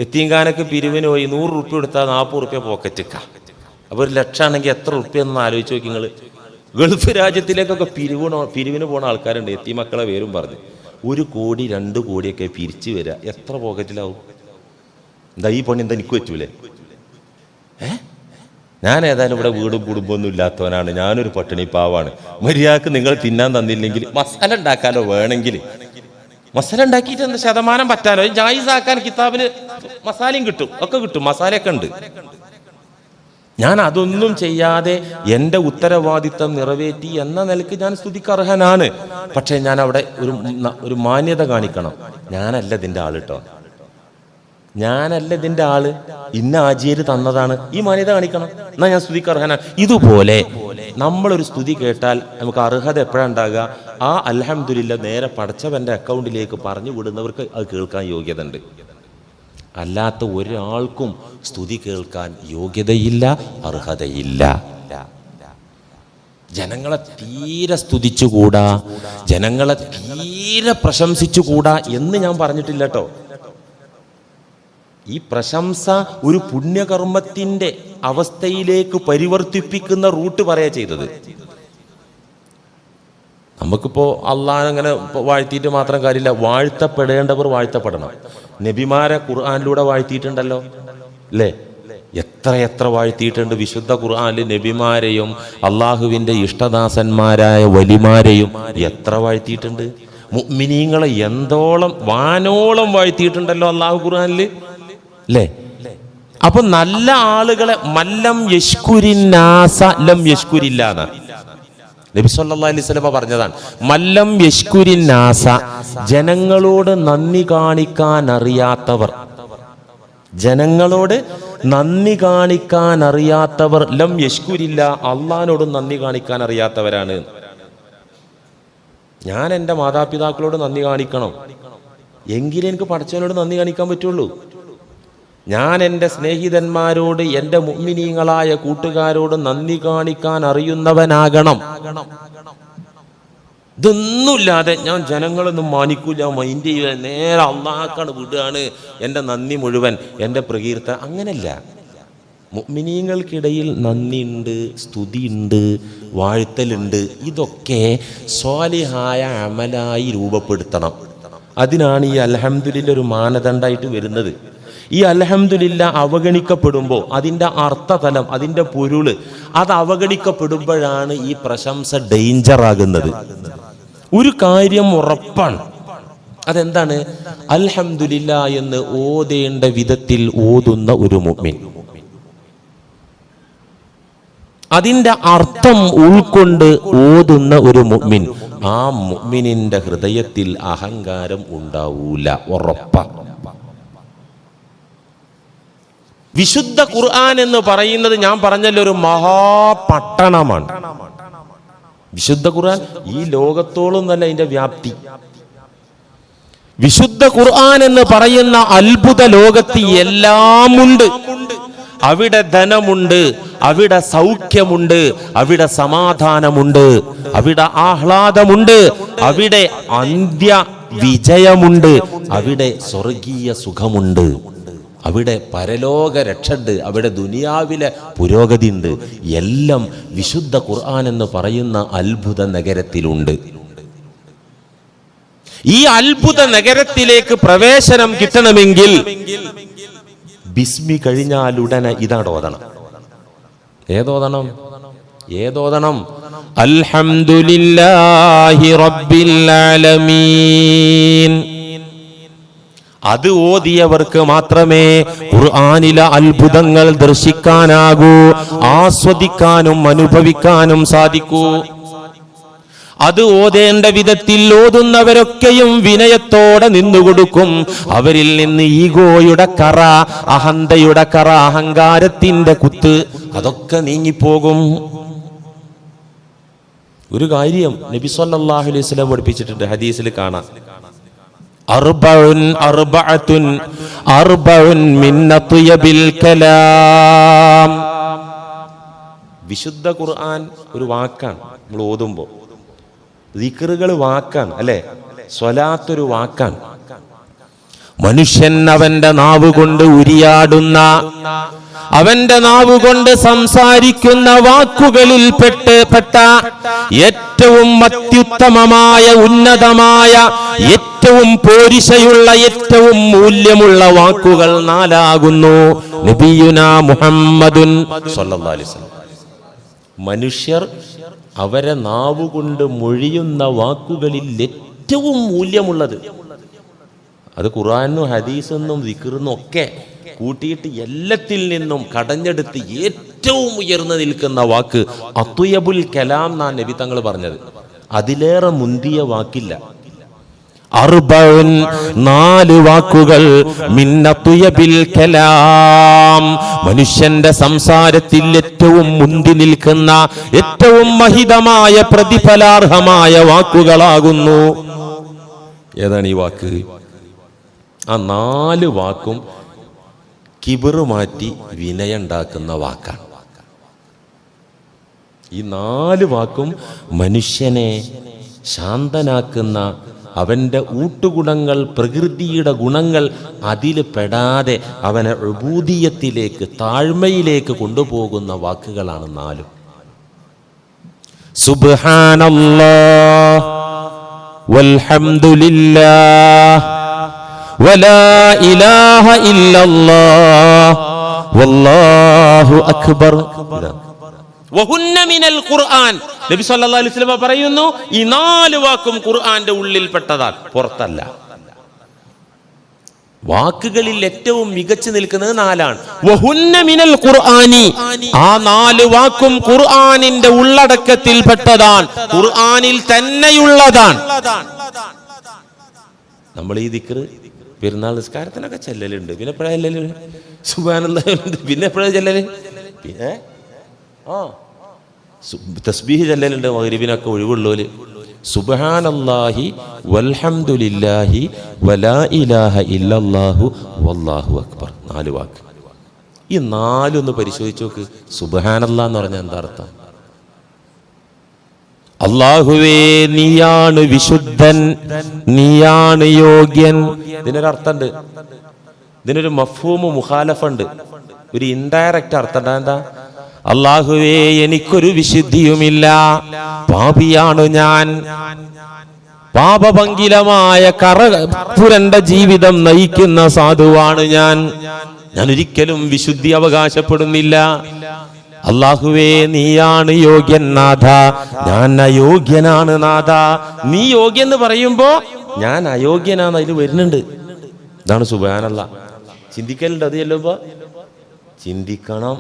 എത്തീങ്കാനൊക്കെ പിരിവിന് പോയി 100 റുപ്യ കൊടുത്താൽ 40 റുപ്യ പോക്കറ്റിക്ക. അപ്പോൾ 1 ലക്ഷം ആണെങ്കിൽ എത്ര റുപ്യ എന്ന് ആലോചിച്ച് നോക്കി നിങ്ങൾ. ഗൾഫ് രാജ്യത്തിലേക്കൊക്കെ പിരിവിന് പോണ ആൾക്കാരുണ്ട്. എത്തി മക്കളെ പേരും പറഞ്ഞ് 1 കോടി 2 കോടിയൊക്കെ പിരിച്ചു വരിക, എത്ര പോക്കറ്റിലാവും? എന്താ ഈ പണി എന്താ എനിക്ക് പറ്റൂലേ? ഞാൻ ഏതായാലും ഇവിടെ വീടും കുടുംബമൊന്നും ഇല്ലാത്തവനാണ്, ഞാനൊരു പട്ടിണി പാവാണ്. മര്യാദക്ക് നിങ്ങൾ തിന്നാൻ തന്നില്ലെങ്കിൽ മസാല ഉണ്ടാക്കാലോ, വേണമെങ്കിൽ മസാല ഉണ്ടാക്കിയിട്ട് എന്താ ശതമാനം പറ്റാലോ, ജായിസാക്കാൻ കിതാബിന് മസാലയും കിട്ടും, ഒക്കെ കിട്ടും, മസാലയൊക്കെ ഉണ്ട്. ഞാൻ അതൊന്നും ചെയ്യാതെ എൻ്റെ ഉത്തരവാദിത്തം നിറവേറ്റി എന്ന നിലയ്ക്ക് ഞാൻ സ്തുതിക്കർഹനാണ്. പക്ഷേ ഞാൻ അവിടെ ഒരു മാന്യത കാണിക്കണം. ഞാനല്ല ഇതിൻ്റെ ആള് കേട്ടോ, ഞാനല്ല ഇതിൻ്റെ ആള്, ഇന്ന ആജിയര് തന്നതാണ്, ഈ മാന്യത കാണിക്കണം. എന്നാ ഞാൻ സ്തുതിക്കർഹനാണ്. ഇതുപോലെ നമ്മളൊരു സ്തുതി കേട്ടാൽ നമുക്ക് അർഹത എപ്പോഴാണ് ഉണ്ടാകുക? ആ അൽഹംദുലില്ലാഹ് നേരെ പടച്ചവന്റെ അക്കൗണ്ടിലേക്ക് പറഞ്ഞു വിടുന്നവർക്ക് അത് കേൾക്കാൻ യോഗ്യത ഉണ്ട്. അല്ലാത്ത ഒരാൾക്കും സ്തുതി കേൾക്കാൻ യോഗ്യതയില്ല, അർഹതയില്ല. ജനങ്ങളെ തീരെ സ്തുതിച്ചുകൂടാ, ജനങ്ങളെ തീരെ പ്രശംസിച്ചുകൂടാ എന്ന് ഞാൻ പറഞ്ഞിട്ടില്ല കേട്ടോ. ഈ പ്രശംസ ഒരു പുണ്യകർമ്മത്തിന്റെ അവസ്ഥയിലേക്ക് പരിവർത്തിപ്പിക്കുന്ന റൂട്ട് പറയാ ചെയ്തത്. നമുക്കിപ്പോൾ അള്ളാഹ് അങ്ങനെ വാഴ്ത്തിയിട്ട് മാത്രം കാര്യമില്ല, വാഴ്ത്തപ്പെടേണ്ടവർ വാഴ്ത്തപ്പെടണം. നബിമാരെ ഖുർആനിലൂടെ വാഴ്ത്തിയിട്ടുണ്ടല്ലോ അല്ലേ? എത്ര വാഴ്ത്തിയിട്ടുണ്ട് വിശുദ്ധ ഖുർആനിൽ. നബിമാരെയും അള്ളാഹുവിൻ്റെ ഇഷ്ടദാസന്മാരായ വലിമാരെയും എത്ര വാഴ്ത്തിയിട്ടുണ്ട്. മുഅ്മിനീങ്ങളെ എന്തോളം വാനോളം വാഴ്ത്തിയിട്ടുണ്ടല്ലോ അള്ളാഹു ഖുർആനിൽ അല്ലേ? അപ്പൊ നല്ല ആളുകളെ മല്ലം യശ്കുരിന്നാസ ലം യശ്കുരില്ലാന്ന നബി സല്ലല്ലാഹു അലൈഹി വസല്ലം പറഞ്ഞതാണ്. മല്ലം യശ്കുരിന്നാസ, ജനങ്ങളോട് നന്ദി കാണിക്കാൻ അറിയാത്തവർ, ജനങ്ങളോട് നന്ദി കാണിക്കാൻ അറിയാത്തവർ ലം യശ്കുരില്ല, അള്ളാഹിനോടും നന്ദി കാണിക്കാൻ അറിയാത്തവരാണ്. ഞാൻ എൻ്റെ മാതാപിതാക്കളോട് നന്ദി കാണിക്കണം, എങ്കിലേ എനിക്ക് പടച്ചവനോട് നന്ദി കാണിക്കാൻ പറ്റുള്ളൂ. ഞാൻ എൻ്റെ സ്നേഹിതന്മാരോട്, എൻ്റെ മുഅ്മിനീങ്ങളായ കൂട്ടുകാരോട് നന്ദി കാണിക്കാൻ അറിയുന്നവനാകണം. ഇതൊന്നുമില്ലാതെ ഞാൻ ജനങ്ങളൊന്നും മാനിക്കൂല, മൈൻഡ് ചെയ്യുക, നേരെ അള്ളാഹ്ക്കാണ് വിടുകയാണ് എൻ്റെ നന്ദി മുഴുവൻ, എൻ്റെ പ്രകീർത്തനം. അങ്ങനല്ല. മുഅ്മിനീങ്ങൾക്കിടയിൽ നന്ദിയുണ്ട്, സ്തുതിയുണ്ട്, വാഴ്ത്തലുണ്ട്. ഇതൊക്കെ സ്വാലിഹായ അമലായി രൂപപ്പെടുത്തണം. അതിനാണ് ഈ അൽഹംദുലില്ലാഹ് ഒരു മാനദണ്ഡമായിട്ട് വരുന്നത്. ഈ അൽഹംദുലില്ലാഹ് അവഗണിക്കപ്പെടുമ്പോൾ അതിൻ്റെ അർത്ഥതലം, അതിൻ്റെ പൊരുള് അത് അവഗണിക്കപ്പെടുമ്പോഴാണ് ഈ പ്രശംസ ഡേഞ്ചർ ആകുന്നത്. ഒരു കാര്യം ഉറപ്പാണ്, അതെന്താണ്? അൽഹംദുലില്ലാഹ് എന്ന് ഓതേണ്ട വിധത്തിൽ ഓതുന്ന ഒരു മുഅ്മിൻ, അതിൻ്റെ അർത്ഥം ഉൾക്കൊണ്ട് ഓതുന്ന ഒരു മുഅ്മിൻ, ആ മുഅ്മിനിന്റെ ഹൃദയത്തിൽ അഹങ്കാരം ഉണ്ടാവൂല, ഉറപ്പാ. വിശുദ്ധ ഖുർആൻ എന്ന് പറയുന്നത് ഞാൻ പറഞ്ഞല്ലോ ഒരു മഹാപട്ടണമാണ്. വിശുദ്ധ ഖുർആൻ ഈ ലോകത്തോളം നല്ല അതിന്റെ വ്യാപ്തി. വിശുദ്ധ ഖുർആൻ എന്ന് പറയുന്ന അത്ഭുത ലോകത്ത് എല്ലാമുണ്ട്. അവിടെ ധനമുണ്ട്, അവിടെ സൗഖ്യമുണ്ട്, അവിടെ സമാധാനമുണ്ട്, അവിടെ ആഹ്ലാദമുണ്ട്, അവിടെ അന്ത്യ വിജയമുണ്ട്, അവിടെ സ്വർഗീയ സുഖമുണ്ട്, അവിടെ പരലോക രക്ഷയുണ്ട്, അവിടെ ദുനിയാവിലെ പുരോഗതി ഉണ്ട്. എല്ലാം വിശുദ്ധ ഖുർആൻ എന്ന് പറയുന്ന അത്ഭുത നഗരത്തിലുണ്ട്. ഈ അത്ഭുത നഗരത്തിലേക്ക് പ്രവേശനം കിട്ടണമെങ്കിൽ ബിസ്മി കഴിഞ്ഞാൽ ഉടനെ ഇതാണ് ഓതണം. ഏതോതണം? അൽഹംദുലില്ലാഹി റബ്ബിൽ ആലമീൻ. അത് ഓതിയവർക്ക് മാത്രമേ ഖുർആനിലെ അത്ഭുതങ്ങൾ ദർശിക്കാനാകൂ, ആസ്വദിക്കാനും അനുഭവിക്കാനും സാധിക്കൂ. അത് ഓതേണ്ട വിധത്തിൽ ഓതുന്നവരൊക്കെയും വിനയത്തോടെ നിന്നുകൊടുക്കും. അവരിൽ നിന്ന് ഈഗോയുടെ കറ, അഹന്തയുടെ കറ, അഹങ്കാരത്തിന്റെ കുത്ത് അതൊക്കെ നീങ്ങിപ്പോകും. ഒരു കാര്യം നബി സല്ലല്ലാഹു അലൈഹി വസല്ലം പഠിപ്പിച്ചിട്ടുണ്ട്, ഹദീസിൽ കാണാം. അർബഉൻ മിൻ അത്യബിൽ കലാം. വിശുദ്ധ ഖുർആൻ ഒരു വാക്കാണ്. നമ്മൾ ഓതുമ്പോൾ ദിക്റുകൾ വാക്കാണ് അല്ലെ? സ്വലാത്ത് ഒരു വാക്കാണ്. മനുഷ്യൻ അവന്റെ നാവ് കൊണ്ട് ഉരിയാടുന്ന, അവന്റെ നാവുകൊണ്ട് സംസാരിക്കുന്ന വാക്കുകളിൽ പെട്ട ഏറ്റവും അത്യുത്തമമായ, ഉന്നതമായ, ഏറ്റവും പോരിശയുള്ള, ഏറ്റവും മൂല്യമുള്ള വാക്കുകൾ 4 നബിയുനാ മുഹമ്മദുൻ സ്വല്ലല്ലാഹു അലൈഹി വസല്ലം. മനുഷ്യർ അവരെ നാവുകൊണ്ട് മൊഴിയുന്ന വാക്കുകളിൽ ഏറ്റവും മൂല്യമുള്ളത്, അത് ഖുർആനും ഹദീസെന്നും ദിക്റെന്നും ഒക്കെ കൂട്ടിയിട്ട് എല്ലാത്തിൽ നിന്നും കടഞ്ഞെടുത്ത് ഏറ്റവും ഉയർന്നു നിൽക്കുന്ന വാക്ക് അത്വയബുൽ കലാം എന്നാണ് നബി തങ്ങൾ പറഞ്ഞത്. അതിലേറെ മുന്തിയ വാക്കില്ല. 4 വാക്കുകൾ മിൻ അത്വയബിൽ കലാം, മനുഷ്യന്റെ സംസാരത്തിൽ ഏറ്റവും മുന്തി നിൽക്കുന്ന, ഏറ്റവും മഹിതമായ, പ്രതിഫലാർഹമായ വാക്കുകളാകുന്നു. ഏതാണ് ഈ വാക്ക്? ആ 4 വാക്കും കിബറ് മാറ്റി വിനയുണ്ടാക്കുന്ന വാക്കാണ്. ഈ 4 വാക്കും മനുഷ്യനെ ശാന്തനാക്കുന്ന, അവൻ്റെ ഊട്ടുഗുണങ്ങൾ, പ്രകൃതിയുടെ ഗുണങ്ങൾ അതിൽ പെടാതെ അവനെ ഉബൂദിയത്തിലേക്ക്, താഴ്മയിലേക്ക് കൊണ്ടുപോകുന്ന വാക്കുകളാണ് 4. സുബ്ഹാനല്ലാഹ് വൽഹംദുലില്ലാഹ് വലാ ഇലാഹ ഇല്ലല്ലാഹ് വല്ലാഹു അക്ബർ. വഹുന്ന മിനൽ ഖുർആൻ. നബി സല്ലല്ലാഹു അലൈഹി വസല്ലം പറയുന്നു, ഈ 4 വാക്കും ഖുർആന്റെ ഉള്ളിൽപ്പെട്ടതാണ്, പുറത്തല്ല. വാക്കുകളിൽ ഏറ്റവും മികച്ചു നിൽക്കുന്നത് 4ആണ്. വഹുന്ന മിനൽ ഖുർആനി. ആ 4 വാക്കും ഖുർആനിന്റെ ഉള്ളടക്കത്തിൽപ്പെട്ടതാണ്, ഖുർആനിൽ തന്നെയുള്ളതാണ്. നമ്മൾ ഈ ദിക്ർ പെരുന്നാൾ നിസ്കാരത്തിനൊക്കെ ചെല്ലലുണ്ട്. പിന്നെ എപ്പോഴാ ചെല്ലല്? സുബ്ഹാനല്ലാഹ്. പിന്നെ എപ്പോഴാ ചെല്ലല്? പിന്നെ തസ്ബീഹ് ചെല്ലലുണ്ട് മഗ്രിബിനൊക്കെ ഒഴിവുള്ളോല്. സുബ്ഹാനല്ലാഹി വൽഹംദുലില്ലാഹി വലാ ഇലാഹ ഇല്ലല്ലാഹു വല്ലാഹു അക്ബർ. 4 വാക്ക്. ഈ 4 ഒന്ന് പരിശോധിച്ച് നോക്ക്. സുബ്ഹാനല്ലാഹ് എന്ന് പറഞ്ഞാൽ എന്താ അർത്ഥം? അല്ലാഹുവേ നീയാണ് വിശുദ്ധൻ, നീയാണ് യോഗ്യൻ. ഇതിനൊരർത്ഥമുണ്ട്, ഇതിനൊരു മഫ്ഹൂമു മുഖാലഫ ഉണ്ട്, ഒരു ഇൻഡയറക്റ്റ് അർത്ഥം. എന്താ? അല്ലാഹുവേ എനിക്കൊരു വിശുദ്ധിയുമില്ല, പാപിയാണു ഞാൻ, പാപഭംഗിലമായ പുരണ്ട ജീവിതം നയിക്കുന്ന സാധുവാണ് ഞാൻ ഒരിക്കലും വിശുദ്ധി അവകാശപ്പെടുന്നില്ല. അല്ലാഹുവേ നീയാണ് യോഗ്യൻ നാഥ, ഞാൻ അയോഗ്യനാണ് നാഥ. നീ യോഗ്യൻ എന്ന് പറയുമ്പോ ഞാൻ അയോഗ്യനാണ് അതിൽ വരുന്നുണ്ട്. ഇതാണ് സുബ്ഹാനല്ലാഹ്. ചിന്തിക്കലുണ്ട് അത് ചെല്ലുമ്പോ? ചിന്തിക്കണം.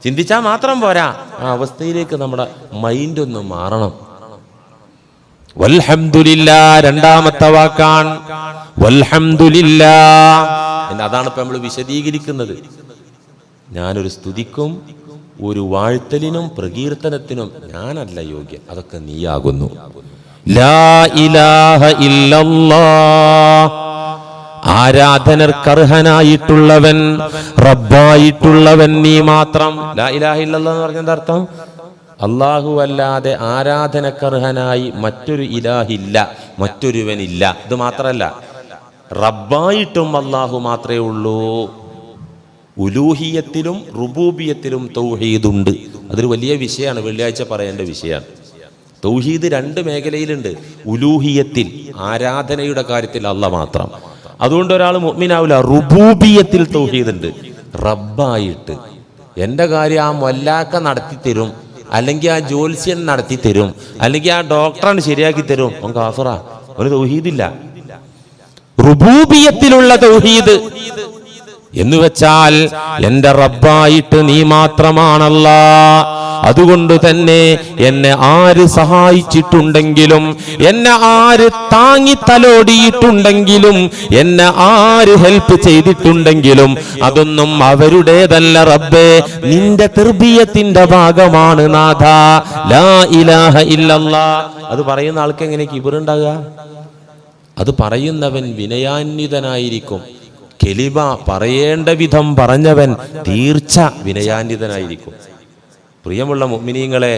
ചിന്തിച്ചാൽ മാത്രം പോരാ, ആ അവസ്ഥയിലേക്ക് നമ്മുടെ മൈൻഡ് ഒന്ന് മാറണം. വൽഹംദുലില്ലാ രണ്ടാമത്തെ വാക്കാണ്. വൽഹംദുലില്ലാ അതാണ് ഇപ്പൊ നമ്മൾ വിശദീകരിക്കുന്നത്. ഞാനൊരു സ്തുതിക്കും ഒരു വാഴ്ത്തലിനും പ്രകീർത്തനത്തിനും ഞാനല്ല യോഗ്യൻ, അതൊക്കെ നീയാകുന്നു. ലാ ഇലാഹ ഇല്ലല്ലാഹ്. ആരാധനർക്കർഹനായിട്ടുള്ളവൻ, റബ്ബായിട്ടുള്ളവൻ നീ മാത്രം. ലാ ഇലാഹ ഇല്ലല്ലാഹ് എന്ന് പറഞ്ഞ എന്താ അർത്ഥം? അല്ലാഹു അല്ലാതെ ആരാധനക്കർഹനായി മറ്റൊരു ഇലാഹില്ല, മറ്റൊരുവനില്ല. ഇത് മാത്രല്ല, റബ്ബായിട്ടും അല്ലാഹു മാത്രമേ ഉള്ളൂ. ഉലൂഹിയത്തിലും റുബൂബിയത്തിലും തൗഹീദുണ്ട്. അതൊരു വലിയ വിഷയമാണ്, വെള്ളിയാഴ്ച പറയേണ്ട വിഷയമാണ്. തൗഹീദ് 2 മേഖലയിലുണ്ട്. ഉലൂഹിയത്തിൽ, ആരാധനയുടെ കാര്യത്തിൽ അല്ലാഹ് മാത്രം, അതുകൊണ്ട് ഒരാൾ മുഅ്മിനാവില്ല. റുബൂബിയത്തിൽ തൗഹീദ് ഉണ്ട്. റബ്ബായിട്ട് എൻ്റെ കാര്യം ആ മൊല്ലാക്ക നടത്തി തരും, അല്ലെങ്കിൽ ആ ജ്യോത്സ്യൻ നടത്തി തരും, അല്ലെങ്കിൽ ആ ഡോക്ടറാണ് ശരിയാക്കി തരും, അവൻ കാഫിറാ, അവന് തൗഹീദില്ല. റുബൂബിയത്തിലുള്ള തൗഹീദ് എന്ന് വെച്ചാൽ എൻ്റെ റബ്ബായിട്ട് നീ മാത്രമാണല്ലാ. അതുകൊണ്ട് തന്നെ എന്നെ ആര് സഹായിച്ചിട്ടുണ്ടെങ്കിലും, എന്നെ ആര് താങ്ങി തലോടിയിട്ടുണ്ടെങ്കിലും, എന്നെ ആര് ഹെൽപ്പ് ചെയ്തിട്ടുണ്ടെങ്കിലും അതൊന്നും അവരുടേതല്ല റബ്ബേ, നിന്റെ തർബിയത്തിന്റെ ഭാഗമാണ് നാഥ. ലാ ഇലാഹ ഇല്ലല്ലാഹ്. അത് പറയുന്ന ആൾക്ക് എങ്ങനെ കിബറുണ്ടാകുക? അത് പറയുന്നവൻ വിനയാന്വിതനായിരിക്കും. കെലിമ പറയേണ്ട വിധം പറഞ്ഞവൻ തീർച്ച വിനയാന്വിതനായിരിക്കും. പ്രിയമുള്ള മുഅ്മിനീങ്ങളെ,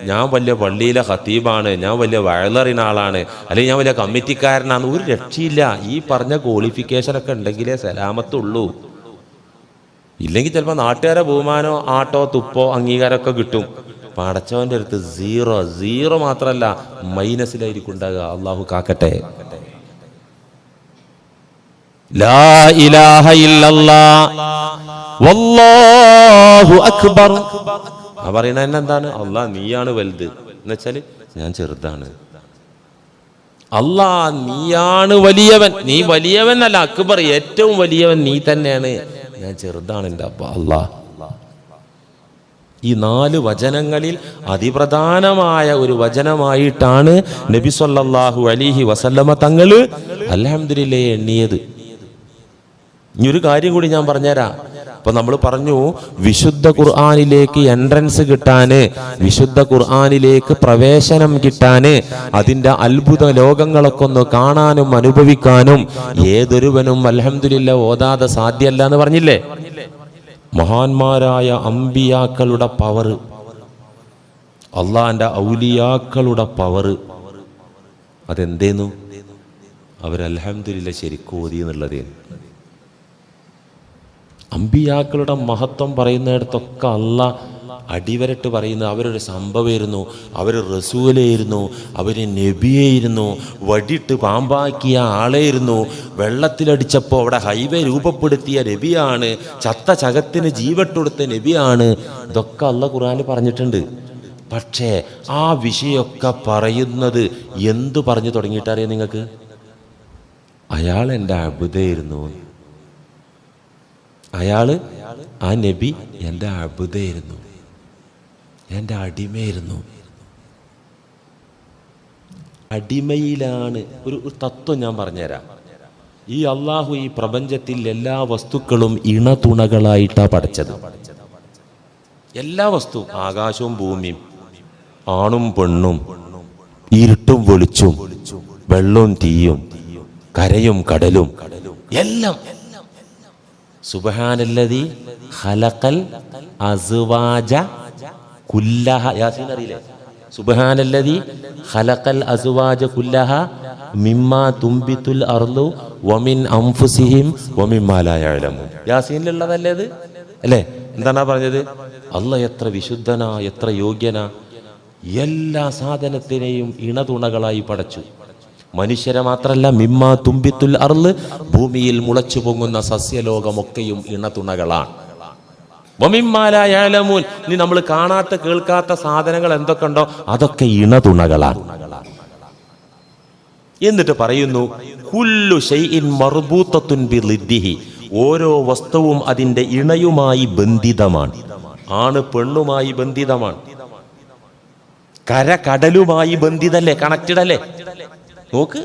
ഞാൻ വലിയ പള്ളിയിലെ ഖത്തീബാണ്, ഞാൻ വലിയ വയലറിന ആളാണ്, അല്ലെങ്കിൽ ഞാൻ വലിയ കമ്മിറ്റിക്കാരനാണ്, ഒരു രക്ഷയില്ല. ഈ പറഞ്ഞ ക്വാളിഫിക്കേഷനൊക്കെ ഉണ്ടെങ്കിലേ സലാമത്തുള്ളൂ. ഇല്ലെങ്കിൽ ചിലപ്പോൾ നാട്ടുകാരെ ബഹുമാനോ ആട്ടോ തുപ്പോ അംഗീകാരമൊക്കെ കിട്ടും. പടച്ചവൻ്റെ അടുത്ത് സീറോ മാത്രമല്ല മൈനസിലായിരിക്കും ഉണ്ടാകുക. അള്ളാഹു കാക്കട്ടെ. ലാ ഇലാഹ ഇല്ലല്ലാഹ് വല്ലാഹു അക്ബർ. ആ പറയുന്ന എന്താണ്? അല്ലാ നീയാണ് വലുത് എന്ന് വെച്ചാല് ഞാൻ ചെറുതാണ്. അല്ലാ നീയാണ് വലിയവൻ, നീ വലിയവൻ അല്ല, അക്ബർ ഏറ്റവും വലിയവൻ നീ തന്നെയാണ്, ഞാൻ ചെറുതാണ് എൻ്റെ അപ്പ അല്ലാ. ഈ 4 വചനങ്ങളിൽ അതിപ്രധാനമായ ഒരു വചനമായിട്ടാണ് നബി സല്ലല്ലാഹു അലൈഹി വസല്ലമ തങ്ങൾ അൽഹംദുലില്ലാഹ് എണ്ണിയത്. ഇനി ഒരു കാര്യം കൂടി ഞാൻ പറഞ്ഞുതരാം. അപ്പൊ നമ്മൾ പറഞ്ഞു, വിശുദ്ധ ഖുർആനിലേക്ക് എൻട്രൻസ് കിട്ടാന്, വിശുദ്ധ ഖുർആനിലേക്ക് പ്രവേശനം കിട്ടാന്, അതിന്റെ അത്ഭുത ലോകങ്ങളൊക്കെ ഒന്ന് കാണാനും അനുഭവിക്കാനും ഏതൊരുവനും അൽഹംദുലില്ലാഹ് ഓതാതെ സാധ്യമല്ല എന്ന് പറഞ്ഞില്ലേ? മഹാന്മാരായ അമ്പിയാക്കളുടെ പവർ, അള്ളാന്റെ ഔലിയാക്കളുടെ പവർ, അതെന്തേന്നു? അവർ അൽഹംദുലില്ലാ ശരിക്കും ഓതി എന്നുള്ളത്. അമ്പിയാക്കളുടെ മഹത്വം പറയുന്നിടത്തൊക്കെ അള്ളാഹ് അടിവരട്ട് പറയുന്നത് അവരൊരു സംഭവമായിരുന്നു, അവർ റസൂലായിരുന്നു, അവർ നബിയായിരുന്നു, വടിയിട്ട് പാമ്പാക്കിയ ആളായിരുന്നു, വെള്ളത്തിലടിച്ചപ്പോൾ അവിടെ ഹൈവേ രൂപപ്പെടുത്തിയ നബിയാണ്, ചത്ത ചകത്തിന് ജീവട്ടൊടുത്ത നബിയാണ്. ഇതൊക്കെ അള്ളാഹ് ഖുർആനിൽ പറഞ്ഞിട്ടുണ്ട്. പക്ഷേ ആ വിഷയമൊക്കെ പറയുന്നത് എന്തു പറഞ്ഞു തുടങ്ങിയിട്ടറിയാം നിങ്ങൾക്ക്? അയാൾ എൻ്റെ അബുദായിരുന്നു, ആ നബി എൻ്റെ അബുദായിരുന്നു, എൻ്റെ അടിമയായിരുന്നു. അടിമയിലാണ് ഒരു തത്വം ഞാൻ പറഞ്ഞുതരാം. ഈ അള്ളാഹു ഈ പ്രപഞ്ചത്തിൽ എല്ലാ വസ്തുക്കളും ഇണതുണകളായിട്ടാണ് പഠിച്ചത്. എല്ലാ വസ്തു, ആകാശവും ഭൂമിയും, ആണും പെണ്ണും, ഇരുട്ടും വെളിച്ചും, വെള്ളവും തീയും, കരയും കടലും, എല്ലാം. സുബ്ഹാനല്ലദീ ഖലഖൽ അസ്വാജ കുല്ലഹ. യാസീൻ അറിയില്ലേ? സുബ്ഹാനല്ലദീ ഖലഖൽ അസ്വാജ കുല്ലഹ മിമ്മാ തുംബിതുൽ അർളു വമിൻ അൻഫുസിഹിം വമിമ്മാ ലാ യഅലമൂൻ. യാസീനിലുള്ളതല്ലേ അത്? അല്ലേ? എന്താണ് പറഞ്ഞത്? അല്ലാഹ് എത്ര വിശുദ്ധനാ, എത്ര യോഗ്യനാ. എല്ലാ സാധനത്തിനെയും ഇണതുണകളായി പടച്ചു. മനുഷ്യരെ മാത്രല്ല, മിമ്മാ തുംബിത്തുൽ അർള്, ഭൂമിയിൽ മുളച്ചു പൊങ്ങുന്ന സസ്യലോകമൊക്കെയും ഇണതുണകളാണ്. വമിമ്മാ ലാ യഅലമൂൻ, ഇനി നമ്മൾ കാണാത്ത കേൾക്കാത്ത സാധനങ്ങൾ എന്തൊക്കെ ഉണ്ടോ അതൊക്കെ ഇണതുണകളാണ്. എന്നിട്ട് പറയുന്നു കുല്ലു ശൈഇൻ മർബൂതത്തുൻ ബിളിദ്ദിഹി, ഓരോ വസ്തുവും അതിൻ്റെ ഇണയുമായി ബന്ധിതമാണ്. ആണ് പെണ്ണുമായി ബന്ധിതമാണ്, കര കടലുമായി ബന്ധിതല്ലേ, കണക്റ്റഡ് അല്ലേ? നോക്ക്,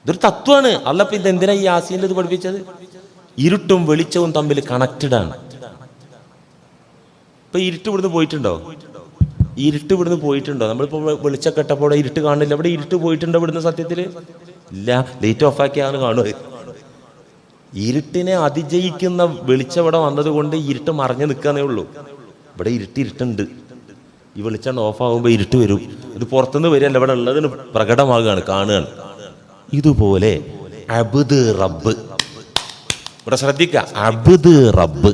ഇതൊരു തത്വമാണ്. അല്ലാഹ് പിന്നെ എന്തിനാ ഈ യാസീനിൽ ഇത് പഠിപ്പിച്ചത്? ഇരുട്ടും വെളിച്ചവും തമ്മിൽ കണക്റ്റഡ് ആണ്. ഇപ്പൊ ഇരുട്ട് ഇവിടുന്ന് പോയിട്ടുണ്ടോ? നമ്മളിപ്പോ വെളിച്ചൊക്കെ ഇട്ടപ്പോൾ ഇരുട്ട് കാണില്ല. ഇവിടെ ഇരുട്ട് പോയിട്ടുണ്ടോ ഇവിടുന്ന്? സത്യത്തിൽ ഇല്ല. ലൈറ്റ് ഓഫ് ആക്കിയാണ് കാണുക. ഇരുട്ടിനെ അതിജയിക്കുന്ന വെളിച്ചം ഇവിടെ വന്നത് കൊണ്ട് ഇരുട്ട് മറഞ്ഞു നിൽക്കാന്നേ ഉള്ളൂ. ഇവിടെ ഇരുട്ടുണ്ട്. ഈ വെളിച്ചം ഓഫ് ആകുമ്പോൾ ഇരുട്ട് വരും. ഇത് പുറത്തുനിന്ന് വരികയല്ല, ഇവിടെ ഉള്ളതിന് പ്രകടമാകുകയാണ്, കാണുകയാണ്. ഇതുപോലെ അബ്ദ് റബ്ബ്, ഇവിടെ ശ്രദ്ധിക്കുക, അബ്ദ് റബ്ബ്.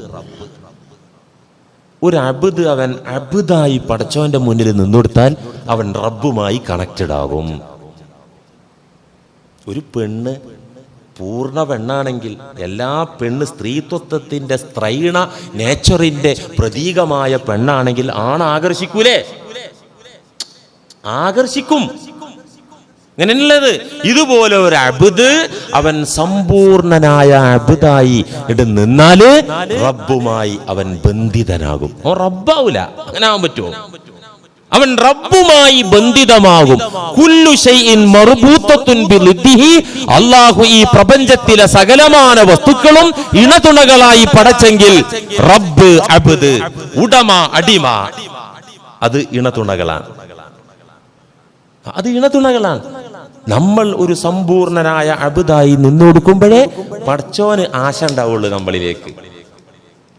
ഒരു അബ്ദ് അവൻ അബ്ദായി പടച്ചവന്റെ മുന്നിൽ നിന്നുകൊടുത്താൽ അവൻ റബ്ബുമായി കണക്റ്റഡ് ആകും. ഒരു പെണ്ണ് പൂർണ്ണ പെണ്ണാണെങ്കിൽ, എല്ലാ പെണ്ണ് സ്ത്രീത്വത്തിന്റെ സ്ത്രൈണ നേച്ചറിന്റെ പ്രതീകമായ പെണ്ണാണെങ്കിൽ ആണ് ആകർഷിക്കൂലേ? ആകർഷിക്കും. അങ്ങനെയുള്ളത്. ഇതുപോലെ ഒരു അബ്ദ് അവൻ സമ്പൂർണനായ അബ്ദായി നിന്നാല് റബ്ബുമായി അവൻ ബന്ധിതനാകും. അവൻ റബ്ബാവൂല. അങ്ങനെ ആവാൻ പറ്റുമോ? അവൻ റബ്ബുമായി ബന്ധിതമാകും. കുല്ലു ശൈഇൻ മർബൂതത്തുൻ ബിളിദ്ദിഹി, അല്ലാഹു ഈ പ്രപഞ്ചത്തിലെ സകലമാന വസ്തുക്കളും ഇണതുണകളായി പടച്ചെങ്കിൽ റബ്ബ് അബ്ദ്, ഉടമ അടിമ, അത് ഇണതുണകളാണ്. നമ്മൾ ഒരു സമ്പൂർണനായ അബ്ദായി നിന്നുകൊടുക്കുമ്പോഴേ പടച്ചോന് ആശ ഉണ്ടാവുള്ളൂ നമ്മളിലേക്ക്.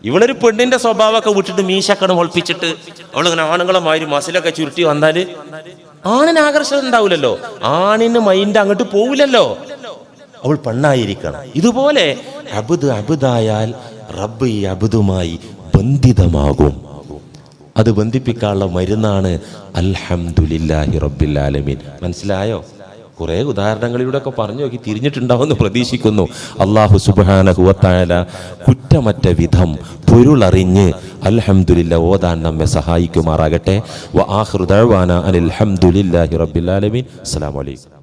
ഇവളൊരു പെണ്ണിന്റെ സ്വഭാവമൊക്കെ വിട്ടിട്ട് മീശക്കണ് ഒളിപ്പിച്ചിട്ട് അവളിങ്ങനെ ആണുങ്ങളെ മാതിരി മസിലൊക്കെ ചുരുട്ടി വന്നാല് ആണിന് ആകർഷണം ഉണ്ടാവില്ലല്ലോ, ആണിന് മൈൻഡ് അങ്ങോട്ട് പോവില്ലല്ലോ. അവൾ പെണ്ണായിരിക്കണം. ഇതുപോലെ അബ്ദായാൽ റബ്ബ് ഈ അബ്ദുമായി ബന്ധിതമാകും. അത് ബന്ധിപ്പിക്കാനുള്ള മരുന്നാണ് അൽഹംദുലില്ലാഹി റബ്ബിൽ ആലമീൻ. മനസ്സിലായോ? കുറേ ഉദാഹരണങ്ങളിലൂടെ ഒക്കെ പറഞ്ഞു നോക്കി തിരിഞ്ഞിട്ടുണ്ടാവുമെന്ന് പ്രതീക്ഷിക്കുന്നു. അല്ലാഹു സുബ്ഹാനഹു വ തആല കുറ്റമറ്റ വിധം പൊരുളറിഞ്ഞ് അൽഹംദുലില്ലാ ഓതാൻ നമ്മെ സഹായിക്കുമാറാകട്ടെ. വ ആഖിറു ദഅ്വാനാ അനിൽ ഹംദുലില്ലാഹി റബ്ബിൽ ആലമീൻ. അസ്സലാമു അലൈക്കും.